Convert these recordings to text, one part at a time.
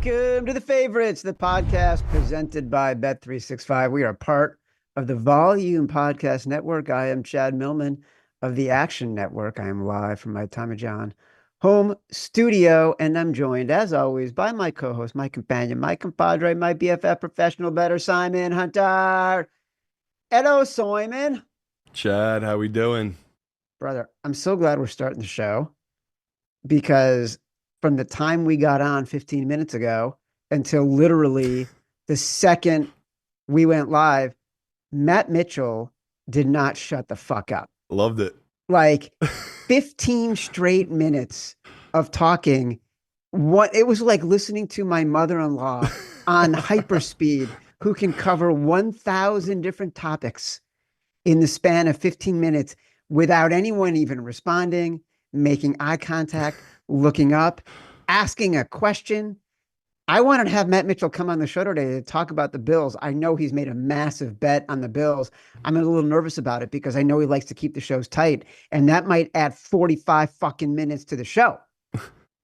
Welcome to The Favorites, the podcast presented by Bet365. We are part of the Volume Podcast Network. I am Chad Millman of the Action Network. I am live from my Tommy John home studio, and I'm joined, as always, by my co-host, my companion, my compadre, my BFF professional better, Simon Hunter. Hello, Simon. Chad, how we doing? Brother, I'm so glad we're starting the show because from the time we got on 15 minutes ago until literally the second we went live, Matt Mitchell did not shut the fuck up. Loved it. Like 15 straight minutes of talking. It was like listening to my mother-in-law on hyperspeed who can cover 1,000 different topics in the span of 15 minutes without anyone even responding, making eye contact, looking up, asking a question. I wanted to have Matt Mitchell come on the show today to talk about the Bills. I know he's made a massive bet on the Bills. I'm a little nervous about it because I know he likes to keep the shows tight, and that might add 45 fucking minutes to the show.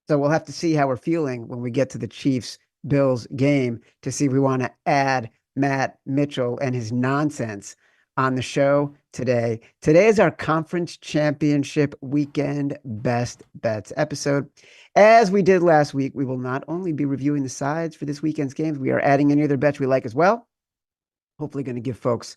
So we'll have to see how we're feeling when we get to the Chiefs-Bills game to see if we want to add Matt Mitchell and his nonsense on the show today. Today is our conference championship weekend best bets episode. As we did last week, we will not only be reviewing the sides for this weekend's games, we are adding any other bets we like as well. Hopefully going to give folks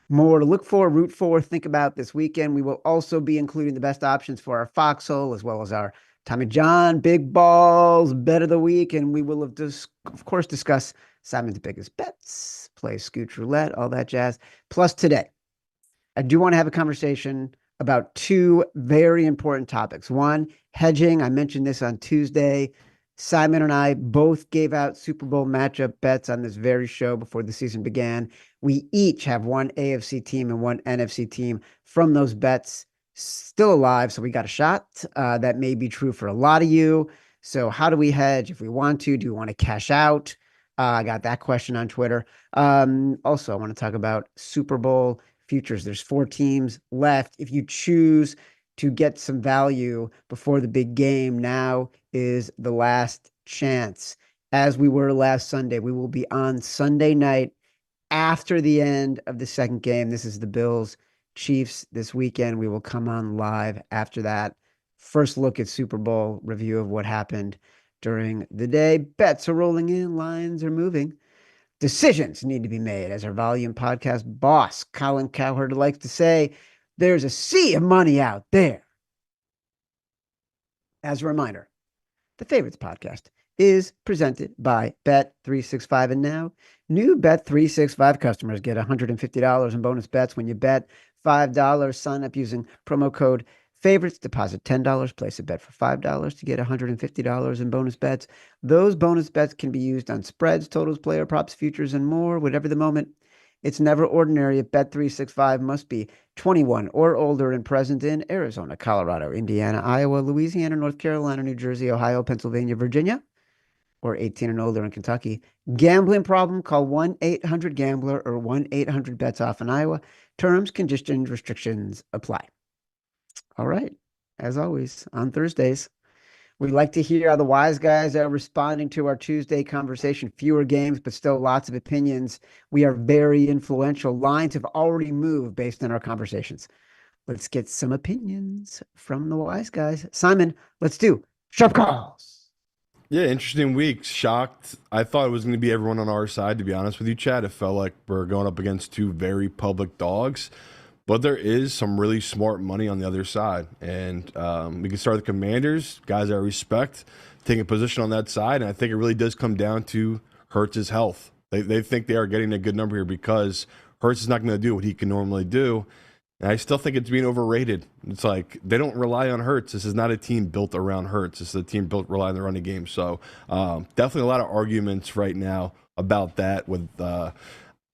more to look for, root for, think about this weekend. We will also be including the best options for our foxhole as well as our Tommy John big balls bet of the week. And we will, of course, discuss Simon's biggest bets, play Scooch Roulette, all that jazz. Plus today, I do want to have a conversation about two very important topics. One, hedging. I mentioned this on Tuesday. Simon and I both gave out Super Bowl matchup bets on this very show before the season began. We each have one AFC team and one NFC team from those bets still alive, so we got a shot. That may be true for a lot of you. So how do we hedge if we want to? Do we want to cash out? I got that question on Twitter. Also, I want to talk about Super Bowl futures. There's 4 teams left. If you choose to get some value before the big game, now is the last chance. As we were last Sunday, we will be on Sunday night after the end of the second game. This is the Bills Chiefs this weekend. We will come on live after that. First look at Super Bowl review of what happened during the day. Bets are rolling in, lines are moving. Decisions need to be made. As our Volume Podcast boss, Colin Cowherd, likes to say, there's a sea of money out there. As a reminder, the Favorites Podcast is presented by Bet365. And now, new Bet365 customers get $150 in bonus bets when you bet $5. Sign up using promo code Favorites, deposit $10, place a bet for $5 to get $150 in bonus bets. Those bonus bets can be used on spreads, totals, player props, futures, and more, whatever the moment. It's never ordinary at Bet365. Must be 21 or older and present in Arizona, Colorado, Indiana, Iowa, Louisiana, North Carolina, New Jersey, Ohio, Pennsylvania, Virginia, or 18 and older in Kentucky. Gambling problem? Call 1-800-GAMBLER or 1-800-BETS-OFF in Iowa. Terms, conditions, restrictions apply. All right. As always, on Thursdays, we like to hear how the wise guys are responding to our Tuesday conversation. Fewer games, but still lots of opinions. We are very influential. Lines have already moved based on our conversations. Let's get some opinions from the wise guys. Simon, let's do sharp calls. Yeah, interesting week. Shocked. I thought it was going to be everyone on our side, to be honest with you, Chad. It felt like we're going up against two very public dogs. But there is some really smart money on the other side. And we can start with the Commanders, guys I respect, taking a position on that side. And I think it really does come down to Hurts' health. They think they are getting a good number here because Hurts is not going to do what he can normally do. And I still think it's being overrated. It's like they don't rely on Hurts. This is not a team built around Hurts. This is a team built relying on the running game. So definitely a lot of arguments right now about that with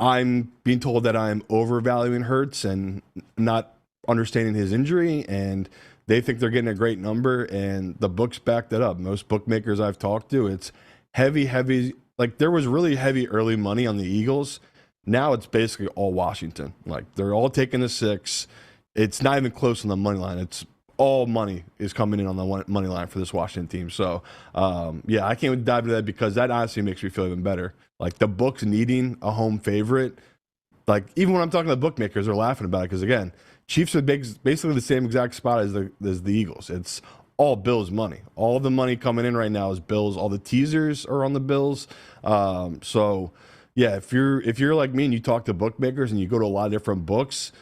I'm being told that I'm overvaluing Hurts and not understanding his injury, and they think they're getting a great number, and the books back that up. Most bookmakers I've talked to, it's heavy. Like, there was really heavy early money on the Eagles. Now it's basically all Washington. Like, they're all taking the 6. It's not even close on the money line. It's all money is coming in on the money line for this Washington team. So, yeah, I can't dive into that because that honestly makes me feel even better. Like the books needing a home favorite. Like even when I'm talking to the bookmakers, they're laughing about it because again, Chiefs are basically the same exact spot as the Eagles. It's all Bills money. All the money coming in right now is Bills. All the teasers are on the Bills. So yeah, if you're like me and you talk to bookmakers and you go to a lot of different books,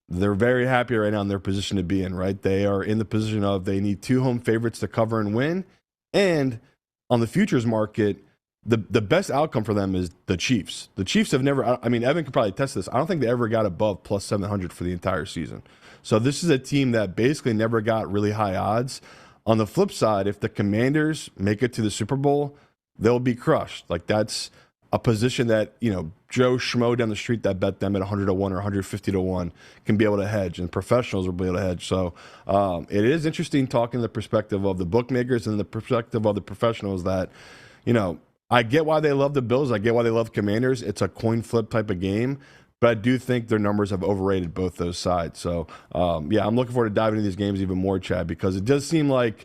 they're very happy right now in their position to be in, right? They are in the position of they need two home favorites to cover and win. And on the futures market, the best outcome for them is the Chiefs. The Chiefs have never, I mean, Evan could probably test this. I don't think they ever got above plus 700 for the entire season. So this is a team that basically never got really high odds. On the flip side, if the Commanders make it to the Super Bowl, they'll be crushed. Like that's a position that, Joe Schmo down the street that bet them at 100 to 1 or 150 to 1 can be able to hedge, and professionals will be able to hedge. So it is interesting talking the perspective of the bookmakers and the perspective of the professionals that, I get why they love the Bills. I get why they love Commanders. It's a coin flip type of game, but I do think their numbers have overrated both those sides. So, yeah, I'm looking forward to diving into these games even more, Chad, because it does seem like,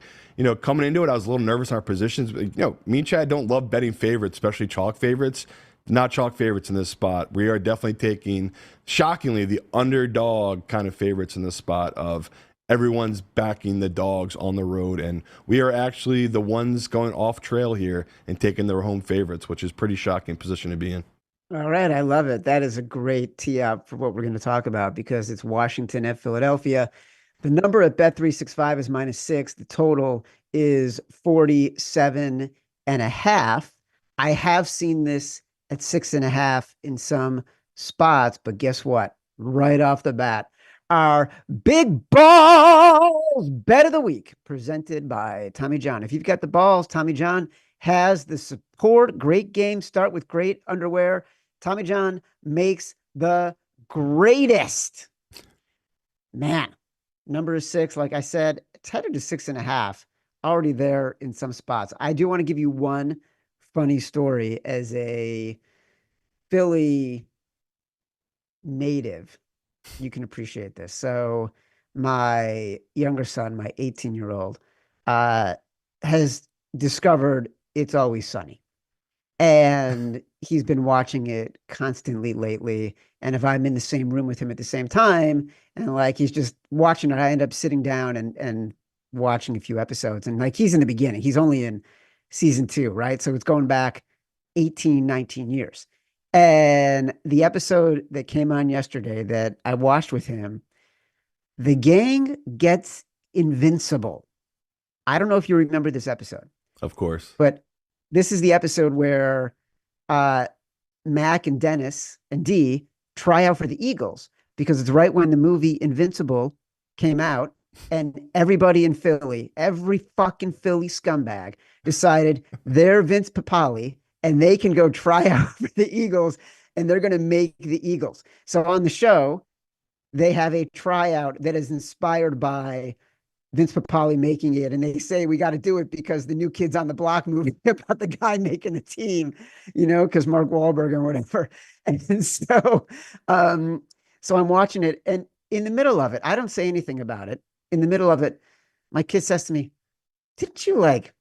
coming into it, I was a little nervous in our positions. But, me and Chad don't love betting favorites, especially chalk favorites. Not chalk favorites in this spot. We are definitely taking, shockingly, the underdog kind of favorites in this spot of everyone's backing the dogs on the road. And we are actually the ones going off trail here and taking their home favorites, which is pretty shocking position to be in. All right, I love it. That is a great tee up for what we're going to talk about because it's Washington at Philadelphia. The number at Bet365 is -6. The total is 47.5. I have seen this at 6.5 in some spots, but guess what? Right off the bat, our big balls bet of the week presented by Tommy John. If you've got the balls, Tommy John has the support. Great game. Start with great underwear. Tommy John makes the greatest. Man, number is 6. Like I said, it's headed to 6.5. Already there in some spots. I do want to give you one funny story as a Philly native. You can appreciate this. So my younger son, my 18-year-old, has discovered It's Always Sunny. And he's been watching it constantly lately. And if I'm in the same room with him at the same time, and like he's just watching it, I end up sitting down and watching a few episodes. And like he's in the beginning, he's only in season 2, right? So it's going back 18, 19 years. And the episode that came on yesterday that I watched with him, the gang gets invincible. I don't know if you remember this episode, Of course. but this is the episode where Mac and Dennis and Dee try out for the Eagles because it's right when the movie Invincible came out, and everybody in Philly, every fucking Philly scumbag decided they're Vince Papale and they can go try out for the Eagles and they're going to make the Eagles. So on the show, they have a tryout that is inspired by Vince Papale making it. And they say, we got to do it because the New Kids on the Block movie about the guy making the team, because Mark Wahlberg or whatever. And so I'm watching it. And in the middle of it, I don't say anything about it. In the middle of it, my kid says to me, didn't you like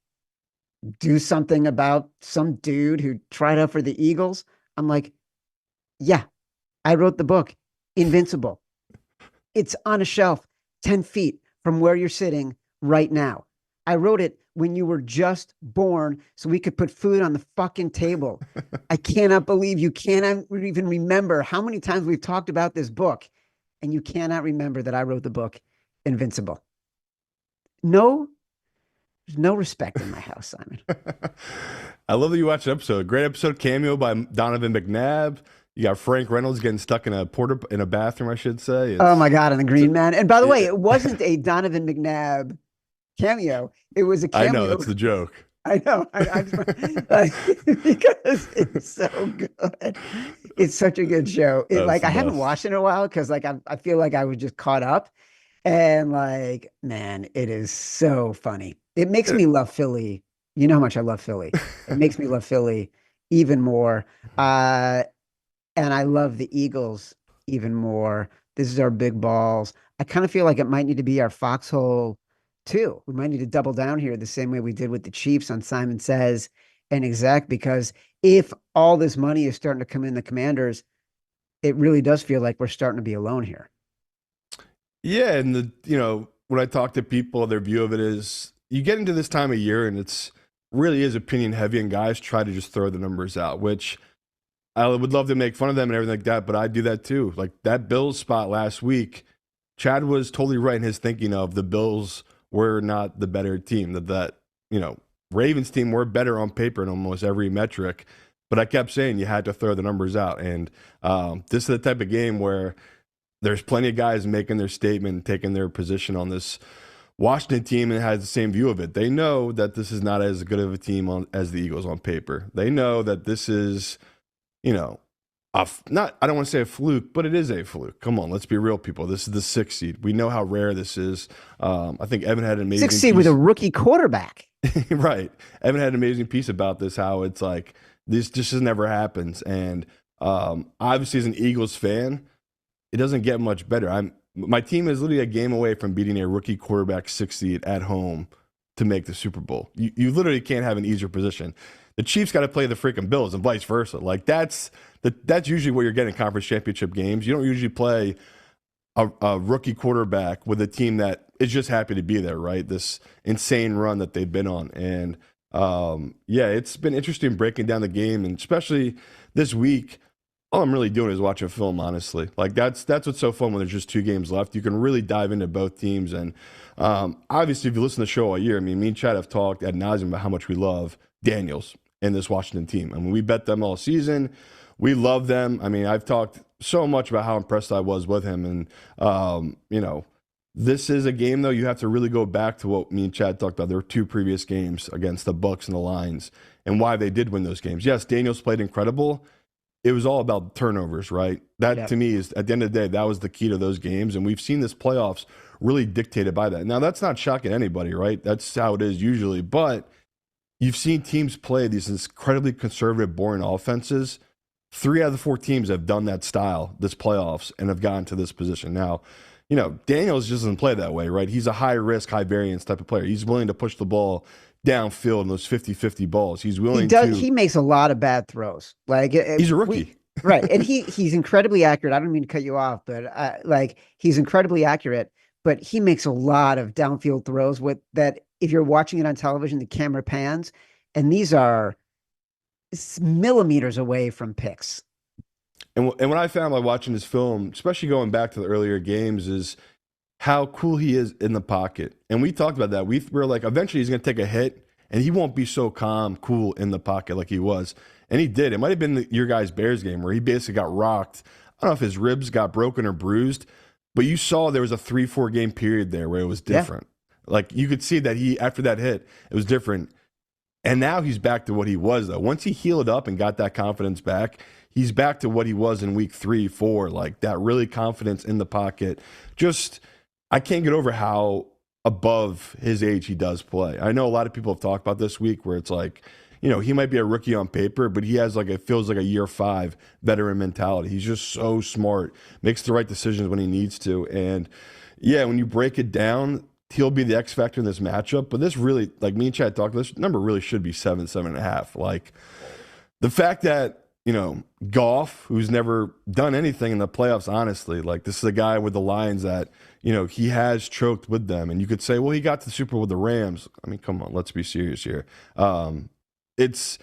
do something about some dude who tried out for the Eagles? I'm like, yeah, I wrote the book, Invincible. It's on a shelf 10 feet from where you're sitting right now. I wrote it when you were just born so we could put food on the fucking table. I cannot believe you cannot even remember how many times we've talked about this book, and you cannot remember that I wrote the book, Invincible. No, there's no respect in my house, Simon. I love that you watched the episode. Great episode, cameo by Donovan McNabb. You got Frank Reynolds getting stuck in a bathroom, I should say. Oh my God, on the Green Man. And by the way, it wasn't a Donovan McNabb cameo. It was a I cameo. know, that's the joke. I know. Because it's so good. It's such a good show. I haven't watched it in a while because like I feel like I was just caught up. And like, man, it is so funny. It makes me love Philly. You know how much I love Philly. It makes me love Philly even more. And I love the Eagles even more. This is our big balls. I kind of feel like it might need to be our foxhole too. We might need to double down here the same way we did with the Chiefs on Simon Says and Exact, because if all this money is starting to come in the Commanders, it really does feel like we're starting to be alone here. Yeah, and when I talk to people, their view of it is you get into this time of year and it's really is opinion heavy, and guys try to just throw the numbers out, which I would love to make fun of them and everything like that, but I do that too. Like that Bills spot last week, Chad was totally right in his thinking of the Bills were not the better team. That Ravens team were better on paper in almost every metric, but I kept saying you had to throw the numbers out. And this is the type of game where there's plenty of guys making their statement, taking their position on this Washington team, and has the same view of it. They know that this is not as good of a team as the Eagles on paper. They know that this is, not, I don't want to say a fluke, but it is a fluke. Come on, let's be real, people. This is the 6th seed. We know how rare this is. I think Evan had an amazing 6th seed with a rookie quarterback. Right. Evan had an amazing piece about this, how it's like this just never happens. And obviously, as an Eagles fan, it doesn't get much better. My team is literally a game away from beating a rookie quarterback 6th seed at home to make the Super Bowl. You literally can't have an easier position. The Chiefs got to play the freaking Bills and vice versa. Like that's usually what you're getting in conference championship games. You don't usually play a rookie quarterback with a team that is just happy to be there, right? This insane run that they've been on. And it's been interesting breaking down the game, and especially this week. All I'm really doing is watching film, honestly. Like that's what's so fun when there's just 2 games left. You can really dive into both teams. And obviously, if you listen to the show all year, I mean, me and Chad have talked ad nauseum about how much we love Daniels and this Washington team. I mean, we bet them all season. We love them. I mean, I've talked so much about how impressed I was with him. And, this is a game, though, you have to really go back to what me and Chad talked about. There were 2 previous games against the Bucs and the Lions and why they did win those games. Yes, Daniels played incredible. It was all about turnovers, right? That to me is, at the end of the day, that was the key to those games. And we've seen this playoffs really dictated by that. Now, that's not shocking anybody, right? That's how it is usually. But you've seen teams play these incredibly conservative, boring offenses. 3 out of the 4 teams have done that style this playoffs and have gotten to this position. Now, Daniels just doesn't play that way, right? He's a high risk, high variance type of player. He's willing to push the ball downfield in those 50-50 balls. He's willing He makes a lot of bad throws. Like he's a rookie. Right. And he's incredibly accurate. I don't mean to cut you off, but he's incredibly accurate, but he makes a lot of downfield throws with that. If you're watching it on television, the camera pans, and these are millimeters away from picks. And what I found by watching this film, especially going back to the earlier games, is how cool he is in the pocket. And we talked about that. We were like, eventually he's going to take a hit, and he won't be so calm, cool in the pocket like he was. And he did. It might have been your guys' Bears game where he basically got rocked. I don't know if his ribs got broken or bruised, but you saw there was a 3-4 game period there where it was different. Yeah. Like you could see that after that hit, it was different. And now he's back to what he was, though. Once he healed up and got that confidence back, he's back to what he was in week 3, 4, like that really confidence in the pocket. I can't get over how above his age he does play. I know a lot of people have talked about this week where it's like, he might be a rookie on paper, but he has it feels like a year 5 veteran mentality. He's just so smart, makes the right decisions when he needs to. And yeah, when you break it down, he'll be the X factor in this matchup. But this really, like me and Chad talked, this number really should be 7.5. Like the fact that, Goff, who's never done anything in the playoffs, honestly, like this is a guy with the Lions that, he has choked with them. And you could say, well, he got to the Super Bowl with the Rams. I mean, come on, let's be serious here. It's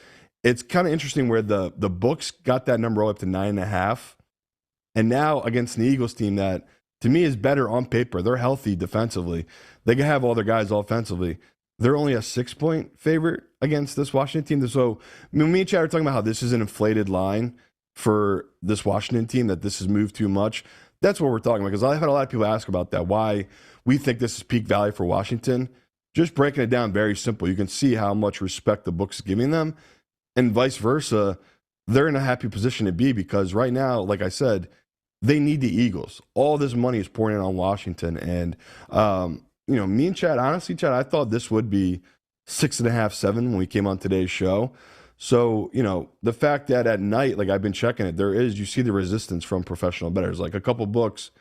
kind of interesting where the books got that number all up to 9.5. And now against the Eagles team that, to me, is better on paper. They're healthy defensively. They can have all their guys offensively. They're only a 6-point favorite against this Washington team. So me and Chad are talking about how this is an inflated line for this Washington team, that this has moved too much. That's what we're talking about, because I've had a lot of people ask about that, why we think this is peak value for Washington. Just breaking it down very simple. You can see how much respect the book's giving them, and vice versa. They're in a happy position to be, because right now, like I said, they need the Eagles. All this money is pouring in on Washington. And, me and Chad, honestly, Chad, I thought this would be 6.5, 7 when we came on today's show. So, the fact that at night, like I've been checking it, you see the resistance from professional bettors. Like a couple books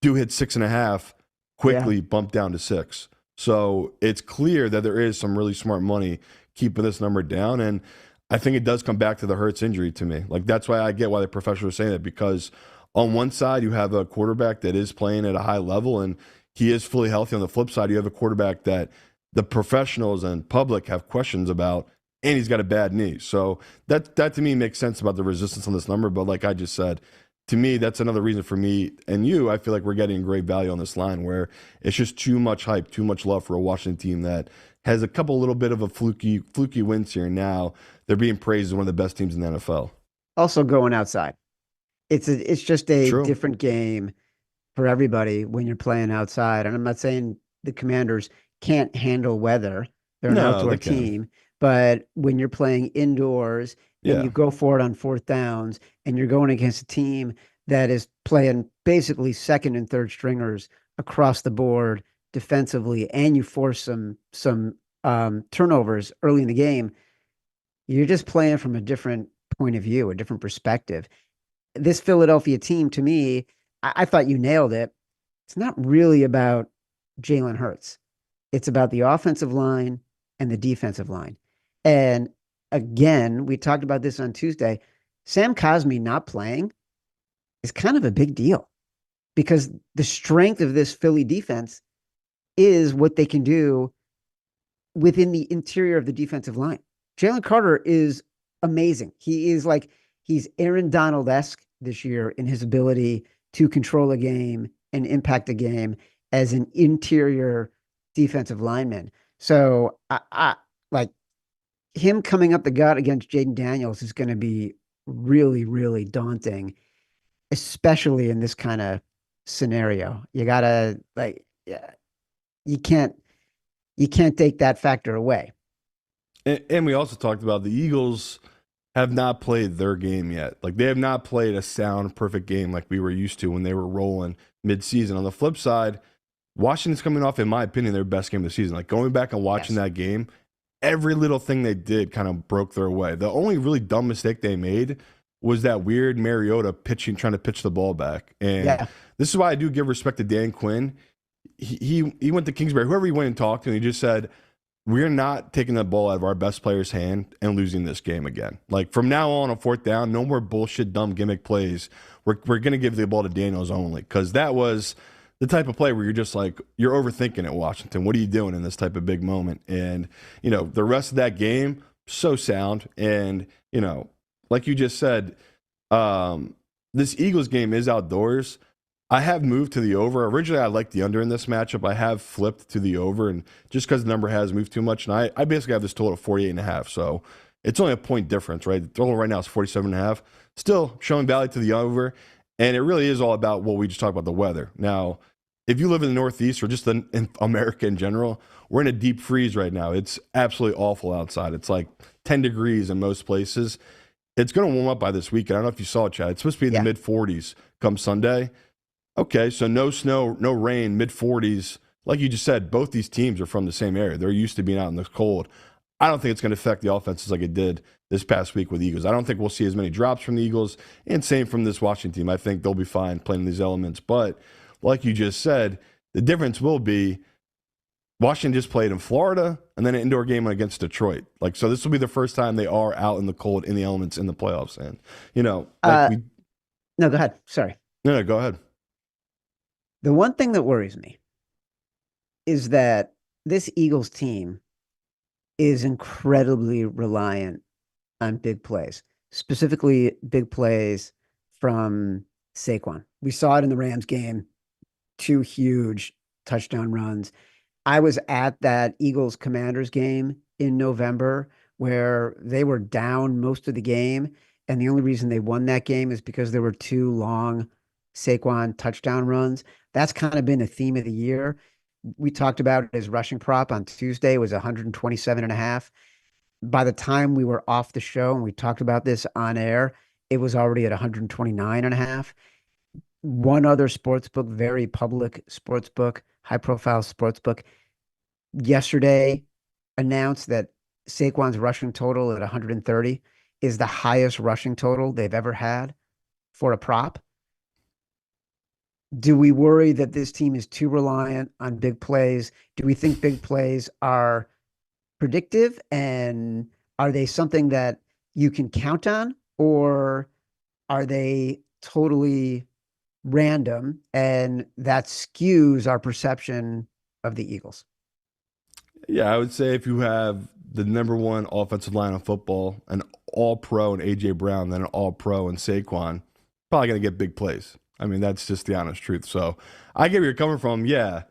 do hit 6.5, quickly bump down to 6. So it's clear that there is some really smart money keeping this number down. And I think it does come back to the Hurts injury to me. Like, that's why I get why the professionals are saying that, because on one side, you have a quarterback that is playing at a high level and he is fully healthy. On the flip side, you have a quarterback that the professionals and public have questions about, and he's got a bad knee. So that to me makes sense about the resistance on this number. But like I just said, to me, that's another reason for me and you. I feel like we're getting great value on this line where it's just too much hype, too much love for a Washington team that has a couple little bit of a fluky wins here. And now they're being praised as one of the best teams in the NFL. Also going outside. It's just a True. different game for everybody when you're playing outside. And I'm not saying the Commanders can't handle weather. They're an No, outdoor they can. team. But when you're playing indoors and Yeah. you go for it on fourth downs and you're going against a team that is playing basically second and third stringers across the board defensively, and you force some turnovers early in the game, you're just playing from a different point of view, a different perspective. This Philadelphia team, to me, I thought you nailed it. It's not really about Jalen Hurts. It's about the offensive line and the defensive line. And again, we talked about this on Tuesday. Sam Cosmi not playing is kind of a big deal because the strength of this Philly defense is what they can do within the interior of the defensive line. Jalen Carter is amazing. He is like, he's Aaron Donald esque this year in his ability to control a game and impact a game as an interior defensive lineman. So I like him coming up the gut against Jaden Daniels is going to be really, really daunting, especially in this kind of scenario. You gotta like, yeah, you can't you can't take that factor away. And we also talked about the Eagles have not played their game yet. Like, they have not played a sound, perfect game like we were used to when they were rolling midseason. On the flip side, Washington's coming off, in my opinion, their best game of the season. Like, going back and watching Yes. that game, every little thing they did kind of broke their way. The only really dumb mistake they made was that weird Mariota trying to pitch the ball back. And Yeah. this is why I do give respect to Dan Quinn. He went to Kingsbury, whoever he went and talked to, and he just said, we're not taking the ball out of our best player's hand and losing this game again. Like, from now on fourth down, no more bullshit, dumb gimmick plays. We're going to give the ball to Daniels only, because that was the type of play where you're just like, you're overthinking it, Washington. What are you doing in this type of big moment? And, the rest of that game, so sound. And, like you just said, this Eagles game is outdoors. I have moved to the over. Originally, I liked the under in this matchup. I have flipped to the over, and just because the number has moved too much, and I basically have this total of 48.5. So it's only a point difference, right? The total right now is 47.5. Still showing value to the over, and it really is all about what we just talked about, the weather. Now, if you live in the Northeast or just in America in general, we're in a deep freeze right now. It's absolutely awful outside. It's like 10 degrees in most places. It's going to warm up by this weekend. I don't know if you saw it, Chad. It's supposed to be in the Yeah. mid 40s come Sunday. Okay, so no snow, no rain, mid 40s. Like you just said, both these teams are from the same area. They're used to being out in the cold. I don't think it's going to affect the offenses like it did this past week with the Eagles. I don't think we'll see as many drops from the Eagles, and same from this Washington team. I think they'll be fine playing in these elements. But like you just said, the difference will be Washington just played in Florida and then an indoor game against Detroit. Like, so this will be the first time they are out in the cold in the elements in the playoffs. And, like Uh, we, no, go ahead. Sorry. no, go ahead. The one thing that worries me is that this Eagles team is incredibly reliant on big plays, specifically big plays from Saquon. We saw it in the Rams game, two huge touchdown runs. I was at that Eagles Commanders game in November where they were down most of the game. And the only reason they won that game is because there were two long Saquon touchdown runs. That's kind of been a theme of the year. We talked about his rushing prop on Tuesday. It was 127.5. By the time we were off the show and we talked about this on air, it was already at 129.5. One other sports book, very public sports book, high profile sports book, yesterday announced that Saquon's rushing total at 130 is the highest rushing total they've ever had for a prop. Do we worry that this team is too reliant on big plays? Do we think big plays are predictive, and are they something that you can count on, or are they totally random and that skews our perception of the Eagles? Yeah, I would say if you have the number one offensive line in football, an all pro in AJ Brown, then an all pro in Saquon, probably going to get big plays. I mean, that's just the honest truth. So I get where you're coming from. Yeah.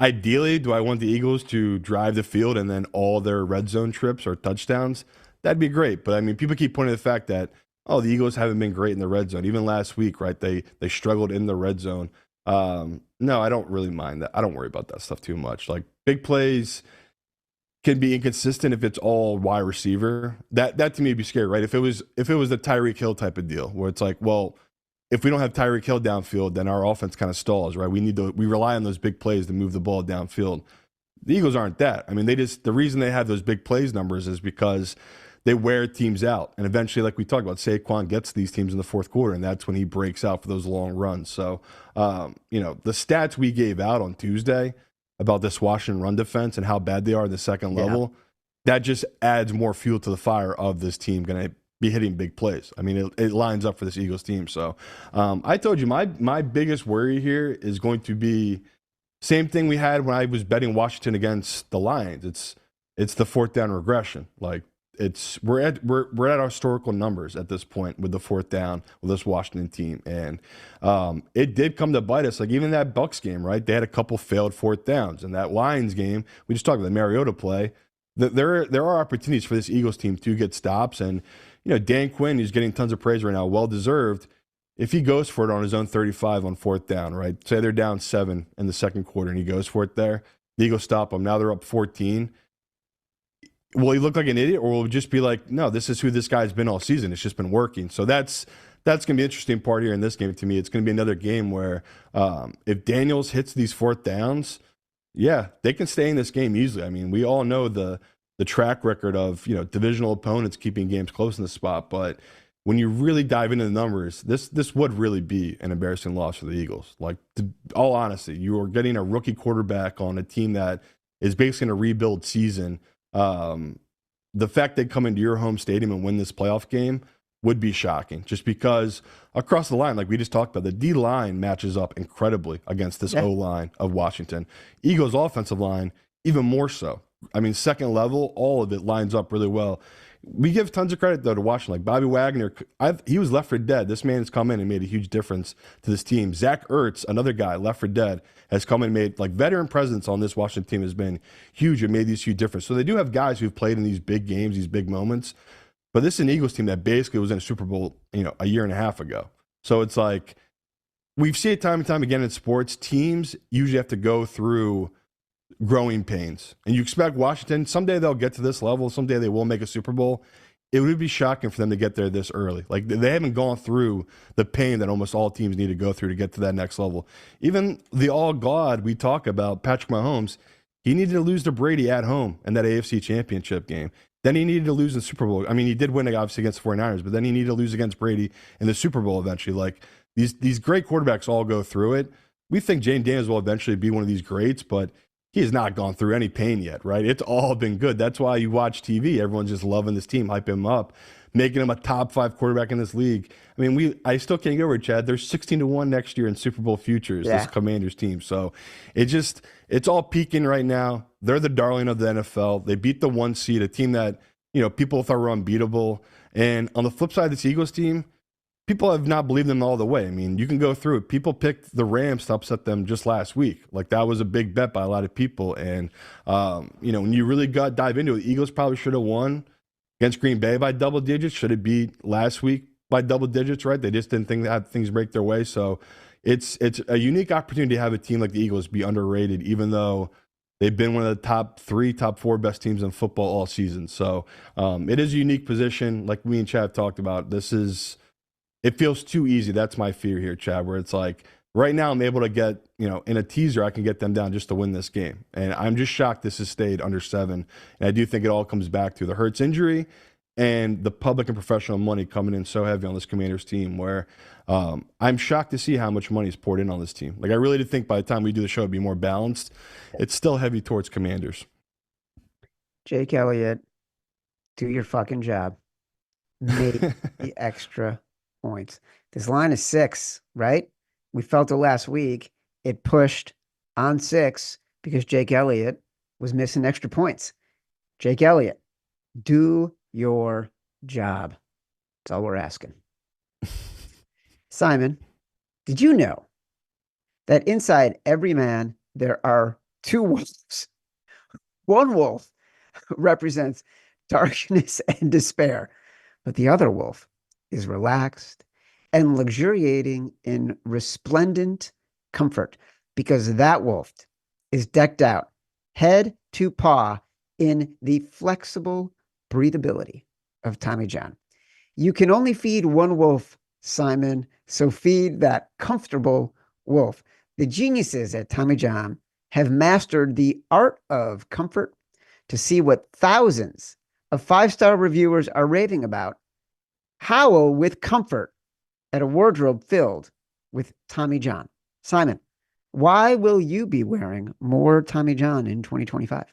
Ideally, do I want the Eagles to drive the field and then all their red zone trips are touchdowns? That'd be great. But I mean, people keep pointing to the fact that, oh, the Eagles haven't been great in the red zone. Even last week, right? They struggled in the red zone. No, I don't really mind that. I don't worry about that stuff too much. Like big plays can be inconsistent if it's all wide receiver. That to me would be scary, right? If it was the Tyreek Hill type of deal where it's like, well, if we don't have Tyreek Hill downfield, then our offense kind of stalls, right? We rely on those big plays to move the ball downfield. The Eagles aren't that. I mean, the reason they have those big plays numbers is because they wear teams out. And eventually, like we talked about, Saquon gets these teams in the fourth quarter, and that's when he breaks out for those long runs. So, the stats we gave out on Tuesday about this Washington run defense and how bad they are in the second level, that just adds more fuel to the fire of this team going to be hitting big plays. I mean, it lines up for this Eagles team. So I told you my biggest worry here is going to be same thing we had when I was betting Washington against the Lions. It's the fourth down regression. Like we're at our historical numbers at this point with the fourth down with this Washington team, and it did come to bite us. Like even that Bucks game, right? They had a couple failed fourth downs, and that Lions game we just talked about the Mariota play. There are opportunities for this Eagles team to get stops, and Dan Quinn, who's getting tons of praise right now, well deserved. If he goes for it on his own 35 on fourth down, right? Say they're down 7 in the second quarter, and he goes for it there. The Eagles stop him. Now they're up 14. Will he look like an idiot, or will it just be like, no, this is who this guy's been all season. It's just been working. So that's going to be an interesting part here in this game to me. It's going to be another game where if Daniels hits these fourth downs, yeah, they can stay in this game easily. I mean, we all know the track record of divisional opponents keeping games close in the spot, but when you really dive into the numbers, this would really be an embarrassing loss for the Eagles. Like, all honesty, you are getting a rookie quarterback on a team that is basically in a rebuild season. The fact they come into your home stadium and win this playoff game would be shocking, just because across the line, like we just talked about, the D line matches up incredibly against this O line of Washington. Eagles offensive line, even more so. I mean, second level, all of it lines up really well. We give tons of credit, though, to Washington. Like Bobby Wagner, he was left for dead. This man has come in and made a huge difference to this team. Zach Ertz, another guy left for dead, has come in and made, like, veteran presence on this Washington team has been huge and made these huge difference. So they do have guys who've played in these big games, these big moments. But this is an Eagles team that basically was in a Super Bowl, a year and a half ago. So it's like, we've seen it time and time again in sports. Teams usually have to go through growing pains. And you expect Washington, someday they'll get to this level, someday they will make a Super Bowl. It would be shocking for them to get there this early. Like, they haven't gone through the pain that almost all teams need to go through to get to that next level. Even the all-God we talk about, Patrick Mahomes, he needed to lose to Brady at home in that AFC Championship game. Then he needed to lose in the Super Bowl. I mean, he did win, obviously, against the 49ers, but then he needed to lose against Brady in the Super Bowl eventually. Like, these great quarterbacks all go through it. We think Jane Daniels will eventually be one of these greats, but he has not gone through any pain yet, right? It's all been good. That's why you watch TV. Everyone's just loving this team, hyping him up, making him a top 5 quarterback in this league. I mean, I still can't get over it, Chad. They're 16-1 next year in Super Bowl futures, this Commanders team. So it's all peaking right now. They're the darling of the NFL. They beat the 1 seed, a team that, people thought were unbeatable. And on the flip side, this Eagles team, people have not believed them all the way. I mean, you can go through it. People picked the Rams to upset them just last week. Like, that was a big bet by a lot of people. And, when you really dive into it, the Eagles probably should have won against Green Bay by double digits. Should have beat last week by double digits, right? They just didn't think that things break their way. So it's a unique opportunity to have a team like the Eagles be underrated, even though they've been one of the top 3, top 4 best teams in football all season. So it is a unique position. Like me and Chad talked about, it feels too easy. That's my fear here, Chad, where it's like, right now I'm able to get, in a teaser, I can get them down just to win this game. And I'm just shocked this has stayed under 7. And I do think it all comes back to the Hurts injury and the public and professional money coming in so heavy on this Commanders team where I'm shocked to see how much money is poured in on this team. Like, I really did think by the time we do the show, it'd be more balanced. It's still heavy towards Commanders. Jake Elliott, do your fucking job. Make the extra points. This line is 6, right? We felt it last week. It pushed on 6 because Jake Elliott was missing extra points. Jake Elliott, do your job. That's all we're asking. Simon, did you know that inside every man there are 2 wolves? One wolf represents darkness and despair, but the other wolf is relaxed and luxuriating in resplendent comfort because that wolf is decked out head to paw in the flexible breathability of Tommy John. You can only feed one wolf, Simon, so feed that comfortable wolf. The geniuses at Tommy John have mastered the art of comfort to see what thousands of 5-star reviewers are raving about. Howl with comfort at a wardrobe filled with Tommy John. Simon, why will you be wearing more Tommy John in 2025?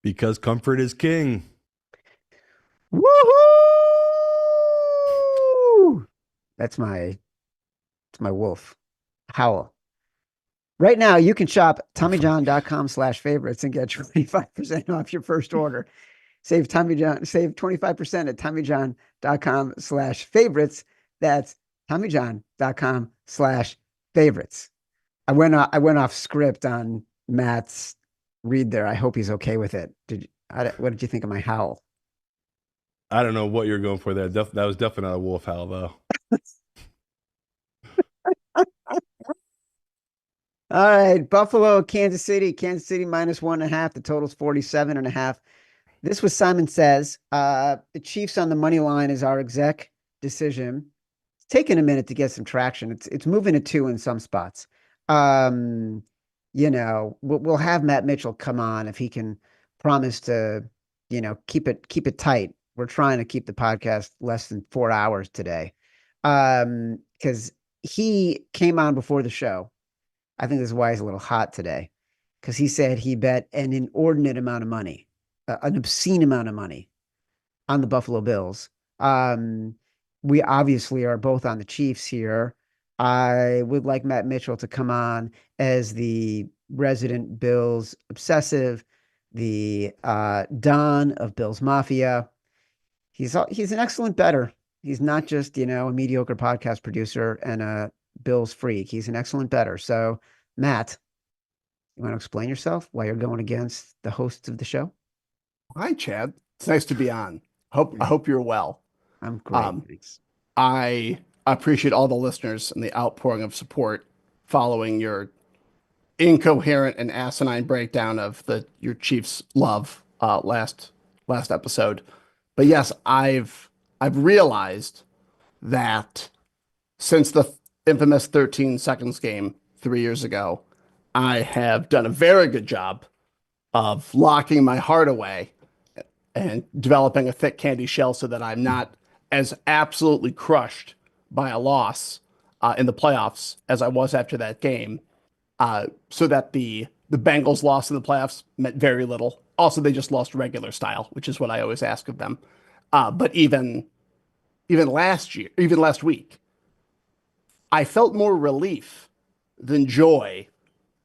Because comfort is king. Woohoo! That's my wolf. Howl. Right now, you can shop TommyJohn.com/favorites and get 25% off your first order. Save 25% at TommyJohn.com/favorites. That's TommyJohn.com/favorites. I went off script on Matt's read there. I hope he's okay with it. What did you think of my howl? I don't know what you're going for there. That was definitely not a wolf howl, though. All right, Buffalo, Kansas City. Kansas City -1.5. The total's 47.5. This was Simon Says. The Chiefs on the money line is our exec decision. It's taken a minute to get some traction. It's moving to 2 in some spots. We'll have Matt Mitchell come on if he can promise to, keep it tight. We're trying to keep the podcast less than 4 hours today. Because he came on before the show. I think this is why he's a little hot today, because he said he bet an inordinate amount of money, an obscene amount of money on the Buffalo Bills. We obviously are both on the Chiefs here. I would like Matt Mitchell to come on as the resident Bills obsessive, the Don of Bills Mafia. He's an excellent bettor. He's not just, a mediocre podcast producer and a Bills freak. He's an excellent bettor. So, Matt, you want to explain yourself why you're going against the hosts of the show? Hi, Chad. It's nice to be on. I hope you're well. I'm great. Thanks. I appreciate all the listeners and the outpouring of support following your incoherent and asinine breakdown of your Chiefs love last episode. But yes, I've realized that since the infamous 13 seconds game 3 years ago, I have done a very good job of locking my heart away and developing a thick candy shell so that I'm not as absolutely crushed by a loss in the playoffs as I was after that game. So that the Bengals loss in the playoffs meant very little. Also, they just lost regular style, which is what I always ask of them. But even last week, I felt more relief than joy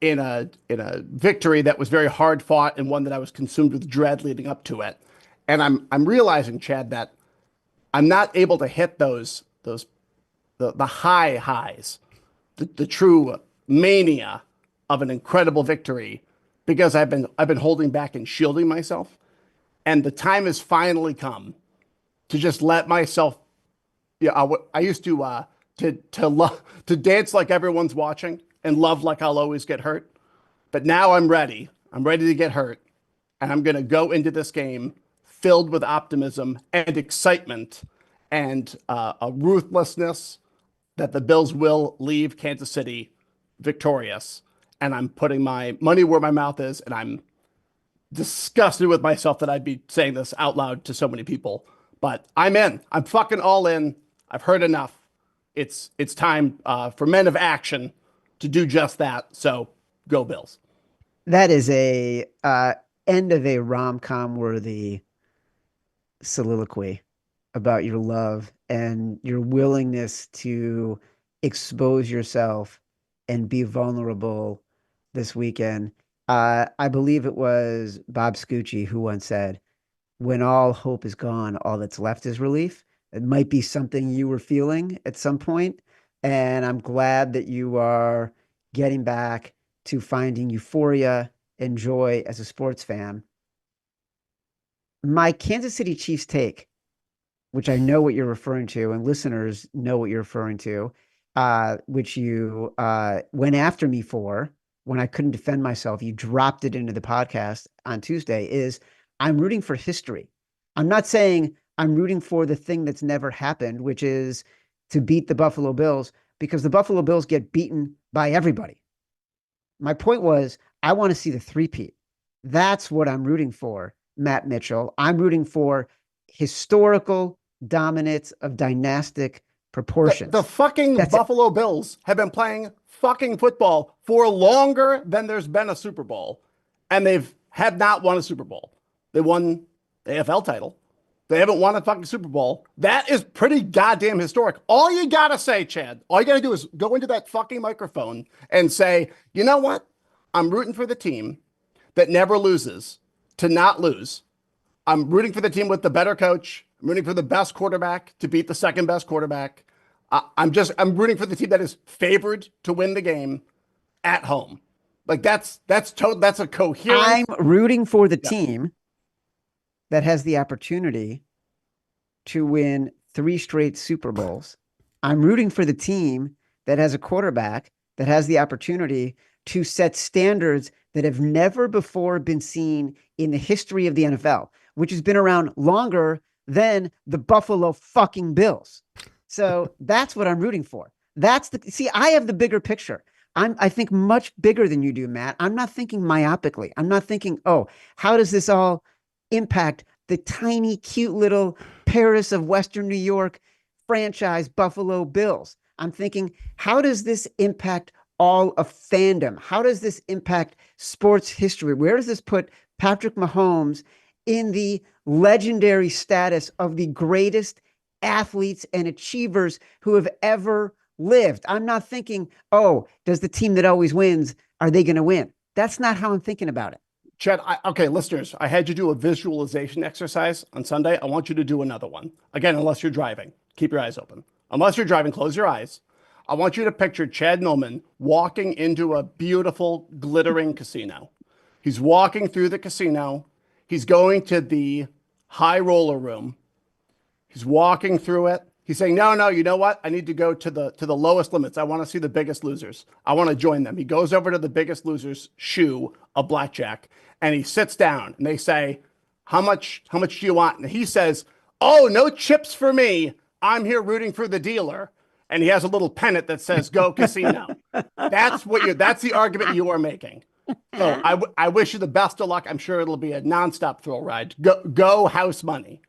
in a victory that was very hard fought and one that I was consumed with dread leading up to it. And I'm realizing, Chad, that I'm not able to hit the high highs, the true mania of an incredible victory, because I've been holding back and shielding myself. And the time has finally come to just let myself. Yeah, I used to dance like everyone's watching and love like I'll always get hurt. But now I'm ready. I'm ready to get hurt, and I'm going to go into this game filled with optimism and excitement and a ruthlessness that the Bills will leave Kansas City victorious. And I'm putting my money where my mouth is, and I'm disgusted with myself that I'd be saying this out loud to so many people. But I'm in. I'm fucking all in. I've heard enough. It's time for men of action to do just that. So go Bills. That is a end of a rom-com worthy soliloquy about your love and your willingness to expose yourself and be vulnerable this weekend. I believe it was Bob Scucci who once said, when all hope is gone, all that's left is relief. It might be something you were feeling at some point, and I'm glad that you are getting back to finding euphoria and joy as a sports fan. My Kansas City Chiefs take, which I know what you're referring to, and listeners know what you're referring to, which you went after me for when I couldn't defend myself. You dropped it into the podcast on Tuesday. Is I'm rooting for history. I'm not saying I'm rooting for the thing that's never happened, which is to beat the Buffalo Bills, because the Buffalo Bills get beaten by everybody. My point was, I want to see the three-peat. That's what I'm rooting for, Matt Mitchell. I'm rooting for historical dominance of dynastic proportions. The fucking That's Buffalo Bills have been playing fucking football for longer than there's been a Super Bowl, and they've have not won a Super Bowl. They won the AFL title. They haven't won a fucking Super Bowl. That is pretty goddamn historic. All you gotta say, Chad, all you gotta do is go into that fucking microphone and say, you know what? I'm rooting for the team that never loses to not lose. I'm rooting for the team with the better coach. I'm rooting for the best quarterback to beat the second best quarterback. I'm rooting for the team that is favored to win the game at home. Like that's a coherent. I'm rooting for the team that has the opportunity to win 3 straight Super Bowls. I'm rooting for the team that has a quarterback that has the opportunity to set standards that have never before been seen in the history of the NFL, which has been around longer than the Buffalo fucking Bills. So that's what I'm rooting for. I have the bigger picture. I think much bigger than you do, Matt. I'm not thinking myopically. I'm not thinking, oh, how does this all impact the tiny, cute little Paris of Western New York franchise Buffalo Bills? I'm thinking, how does this impact all of fandom? How does this impact sports history? Where does this put Patrick Mahomes in the legendary status of the greatest athletes and achievers who have ever lived? I'm not thinking, oh, does the team that always wins, are they going to win? That's not how I'm thinking about it. Chad, okay, listeners, I had you do a visualization exercise on Sunday. I want you to do another one. Again, unless you're driving, keep your eyes open. Unless you're driving, close your eyes. I want you to picture Chad Millman walking into a beautiful, glittering casino. He's walking through the casino. He's going to the high roller room. He's walking through it. He's saying, no, you know what? I need to go to the lowest limits. I want to see the biggest losers. I want to join them. He goes over to the biggest losers shoe of blackjack, and he sits down, and they say, how much do you want? And he says, oh, no chips for me. I'm here rooting for the dealer. And he has a little pennant that says, go casino. That's the argument you are making. So I wish you the best of luck. I'm sure it'll be a nonstop thrill ride. Go house money.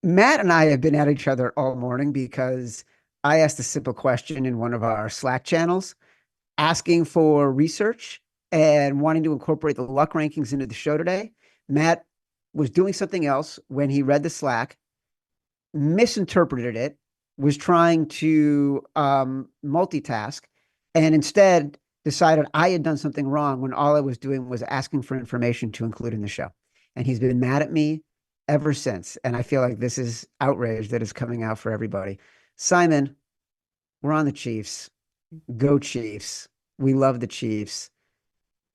Matt and I have been at each other all morning because I asked a simple question in one of our Slack channels, asking for research and wanting to incorporate the luck rankings into the show today. Matt was doing something else when he read the Slack, misinterpreted it, was trying to multitask, and instead decided I had done something wrong when all I was doing was asking for information to include in the show. And he's been mad at me ever since. And I feel like this is outrage that is coming out for everybody. Simon, we're on the Chiefs. Go Chiefs. We love the Chiefs.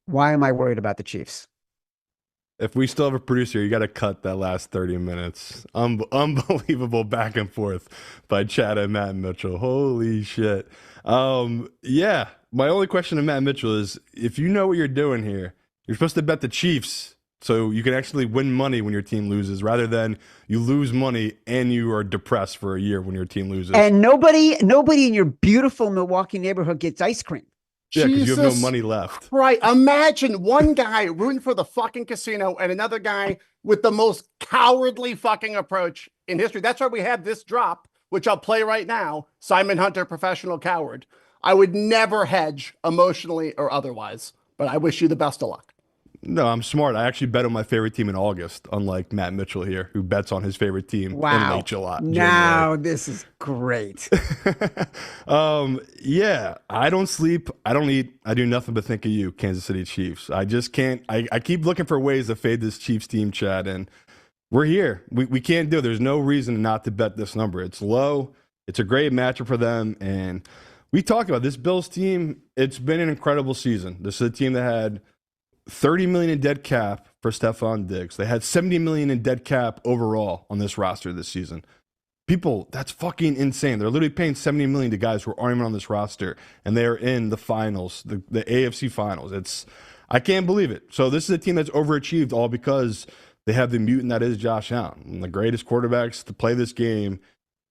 Why am I worried about the Chiefs? If we still have a producer, you got to cut that last 30 minutes. Unbelievable back and forth by Chad and Matt Mitchell. Holy shit. Yeah, my only question to Matt Mitchell is, if you know what you're doing here, you're supposed to bet the Chiefs so you can actually win money when your team loses, rather than you lose money and you are depressed for a year when your team loses. And nobody in your beautiful Milwaukee neighborhood gets ice cream. Yeah, because you have no Jesus money left. Right. Imagine one guy rooting for the fucking casino and another guy with the most cowardly fucking approach in history. That's why we have this drop, which I'll play right now. Simon Hunter, professional coward. I would never hedge emotionally or otherwise, but I wish you the best of luck. No, I'm smart. I actually bet on my favorite team in August, unlike Matt Mitchell here, who bets on his favorite team in late Wow. January. Now this is great. Yeah, I don't sleep. I don't eat. I do nothing but think of you, Kansas City Chiefs. I just can't. I keep looking for ways to fade this Chiefs team, Chad, and we're here. We can't do it. There's no reason not to bet this number. It's low. It's a great matchup for them. And we talked about this Bills team. It's been an incredible season. This is a team that had 30 million in dead cap for Stephon Diggs. They had 70 million in dead cap overall on this roster this season. People, that's fucking insane. They're literally paying 70 million to guys who aren't even on this roster, and they are in the finals, the AFC finals. I can't believe it. So this is a team that's overachieved all because they have the mutant that is Josh Allen, one of the greatest quarterbacks to play this game.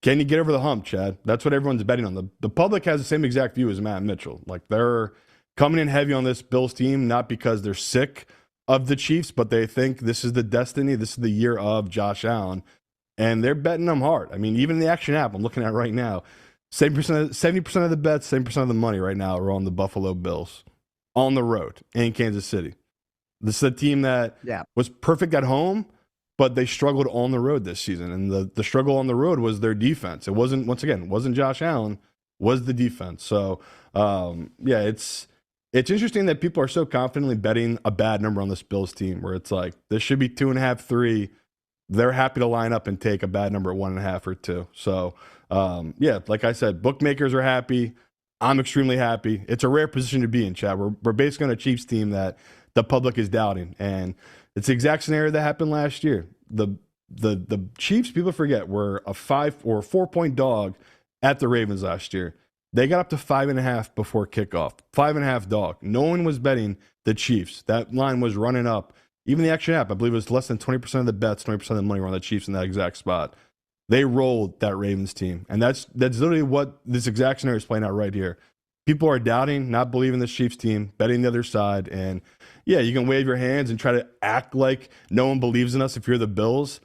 Can you get over the hump, Chad? That's what everyone's betting on. The public has the same exact view as Matt Mitchell. Like, they're coming in heavy on this Bills team, not because they're sick of the Chiefs, but they think this is the destiny. This is the year of Josh Allen. And they're betting them hard. I mean, even the Action app I'm looking at right now, 70% of the bets, 70% of the money right now are on the Buffalo Bills on the road in Kansas City. This is a team that was perfect at home, but they struggled on the road this season. And the struggle on the road was their defense. It wasn't, once again, it wasn't Josh Allen, was the defense. So, yeah, it's interesting that people are so confidently betting a bad number on this Bills team where it's like, this should be 2.5, 3. They're happy to line up and take a bad number at 1.5 or 2. So, yeah, like I said, bookmakers are happy. I'm extremely happy. It's a rare position to be in, Chad. We're basically on a Chiefs team that the public is doubting. And it's the exact scenario that happened last year. The Chiefs, people forget, were a 5 or 4-point dog at the Ravens last year. They got up to 5.5 before kickoff. 5.5 dog. No one was betting the Chiefs. That line was running up. Even the Action app, I believe it was less than 20% of the bets, 20% of the money were on the Chiefs in that exact spot. They rolled that Ravens team. And that's literally what this exact scenario is playing out right here. People are doubting, not believing this Chiefs team, betting the other side. And yeah, you can wave your hands and try to act like no one believes in us if you're the Bills.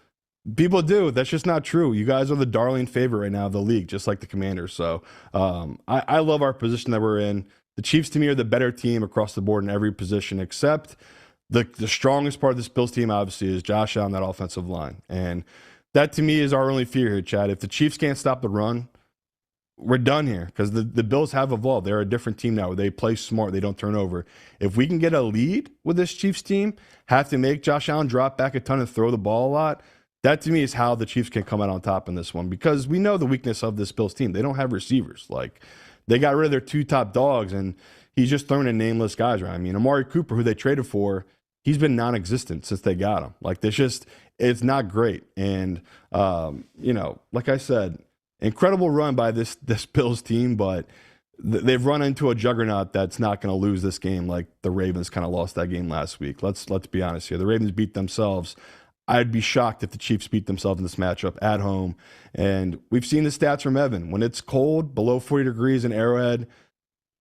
People do. That's just not true. You guys are the darling favorite right now of the league, just like the Commanders. So I love our position that we're in. The Chiefs, to me, are the better team across the board in every position, except the strongest part of this Bills team, obviously, is Josh Allen, that offensive line. And that, to me, is our only fear here, Chad. If the Chiefs can't stop the run, we're done here because the Bills have evolved. They're a different team now where they play smart. They don't turn over. If we can get a lead with this Chiefs team, have to make Josh Allen drop back a ton and throw the ball a lot, that, to me, is how the Chiefs can come out on top in this one because we know the weakness of this Bills team. They don't have receivers. Like, they got rid of their 2 top dogs, and he's just throwing in nameless guys around. I mean, Amari Cooper, who they traded for, he's been non-existent since they got him. Like, it's not great. And, like I said, incredible run by this Bills team, but they've run into a juggernaut that's not going to lose this game like the Ravens kind of lost that game last week. Let's be honest here. The Ravens beat themselves. I'd be shocked if the Chiefs beat themselves in this matchup at home. And we've seen the stats from Evan. When it's cold, below 40 degrees in Arrowhead,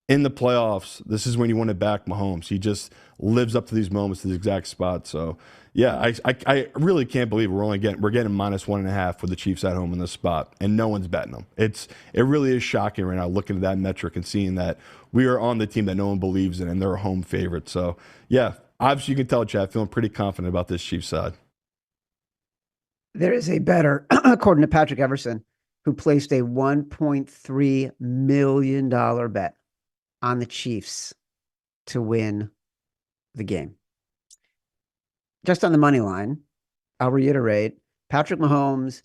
in the playoffs, this is when you want to back Mahomes. He just lives up to these moments, to the exact spot. So, yeah, I really can't believe we're getting -1.5 with the Chiefs at home in this spot, and no one's betting them. It really is shocking right now looking at that metric and seeing that we are on the team that no one believes in, and they're a home favorite. So, yeah, obviously you can tell, Chad, feeling pretty confident about this Chiefs side. There is a better, according to Patrick Everson, who placed a $1.3 million bet on the Chiefs to win the game. Just on the money line, I'll reiterate, Patrick Mahomes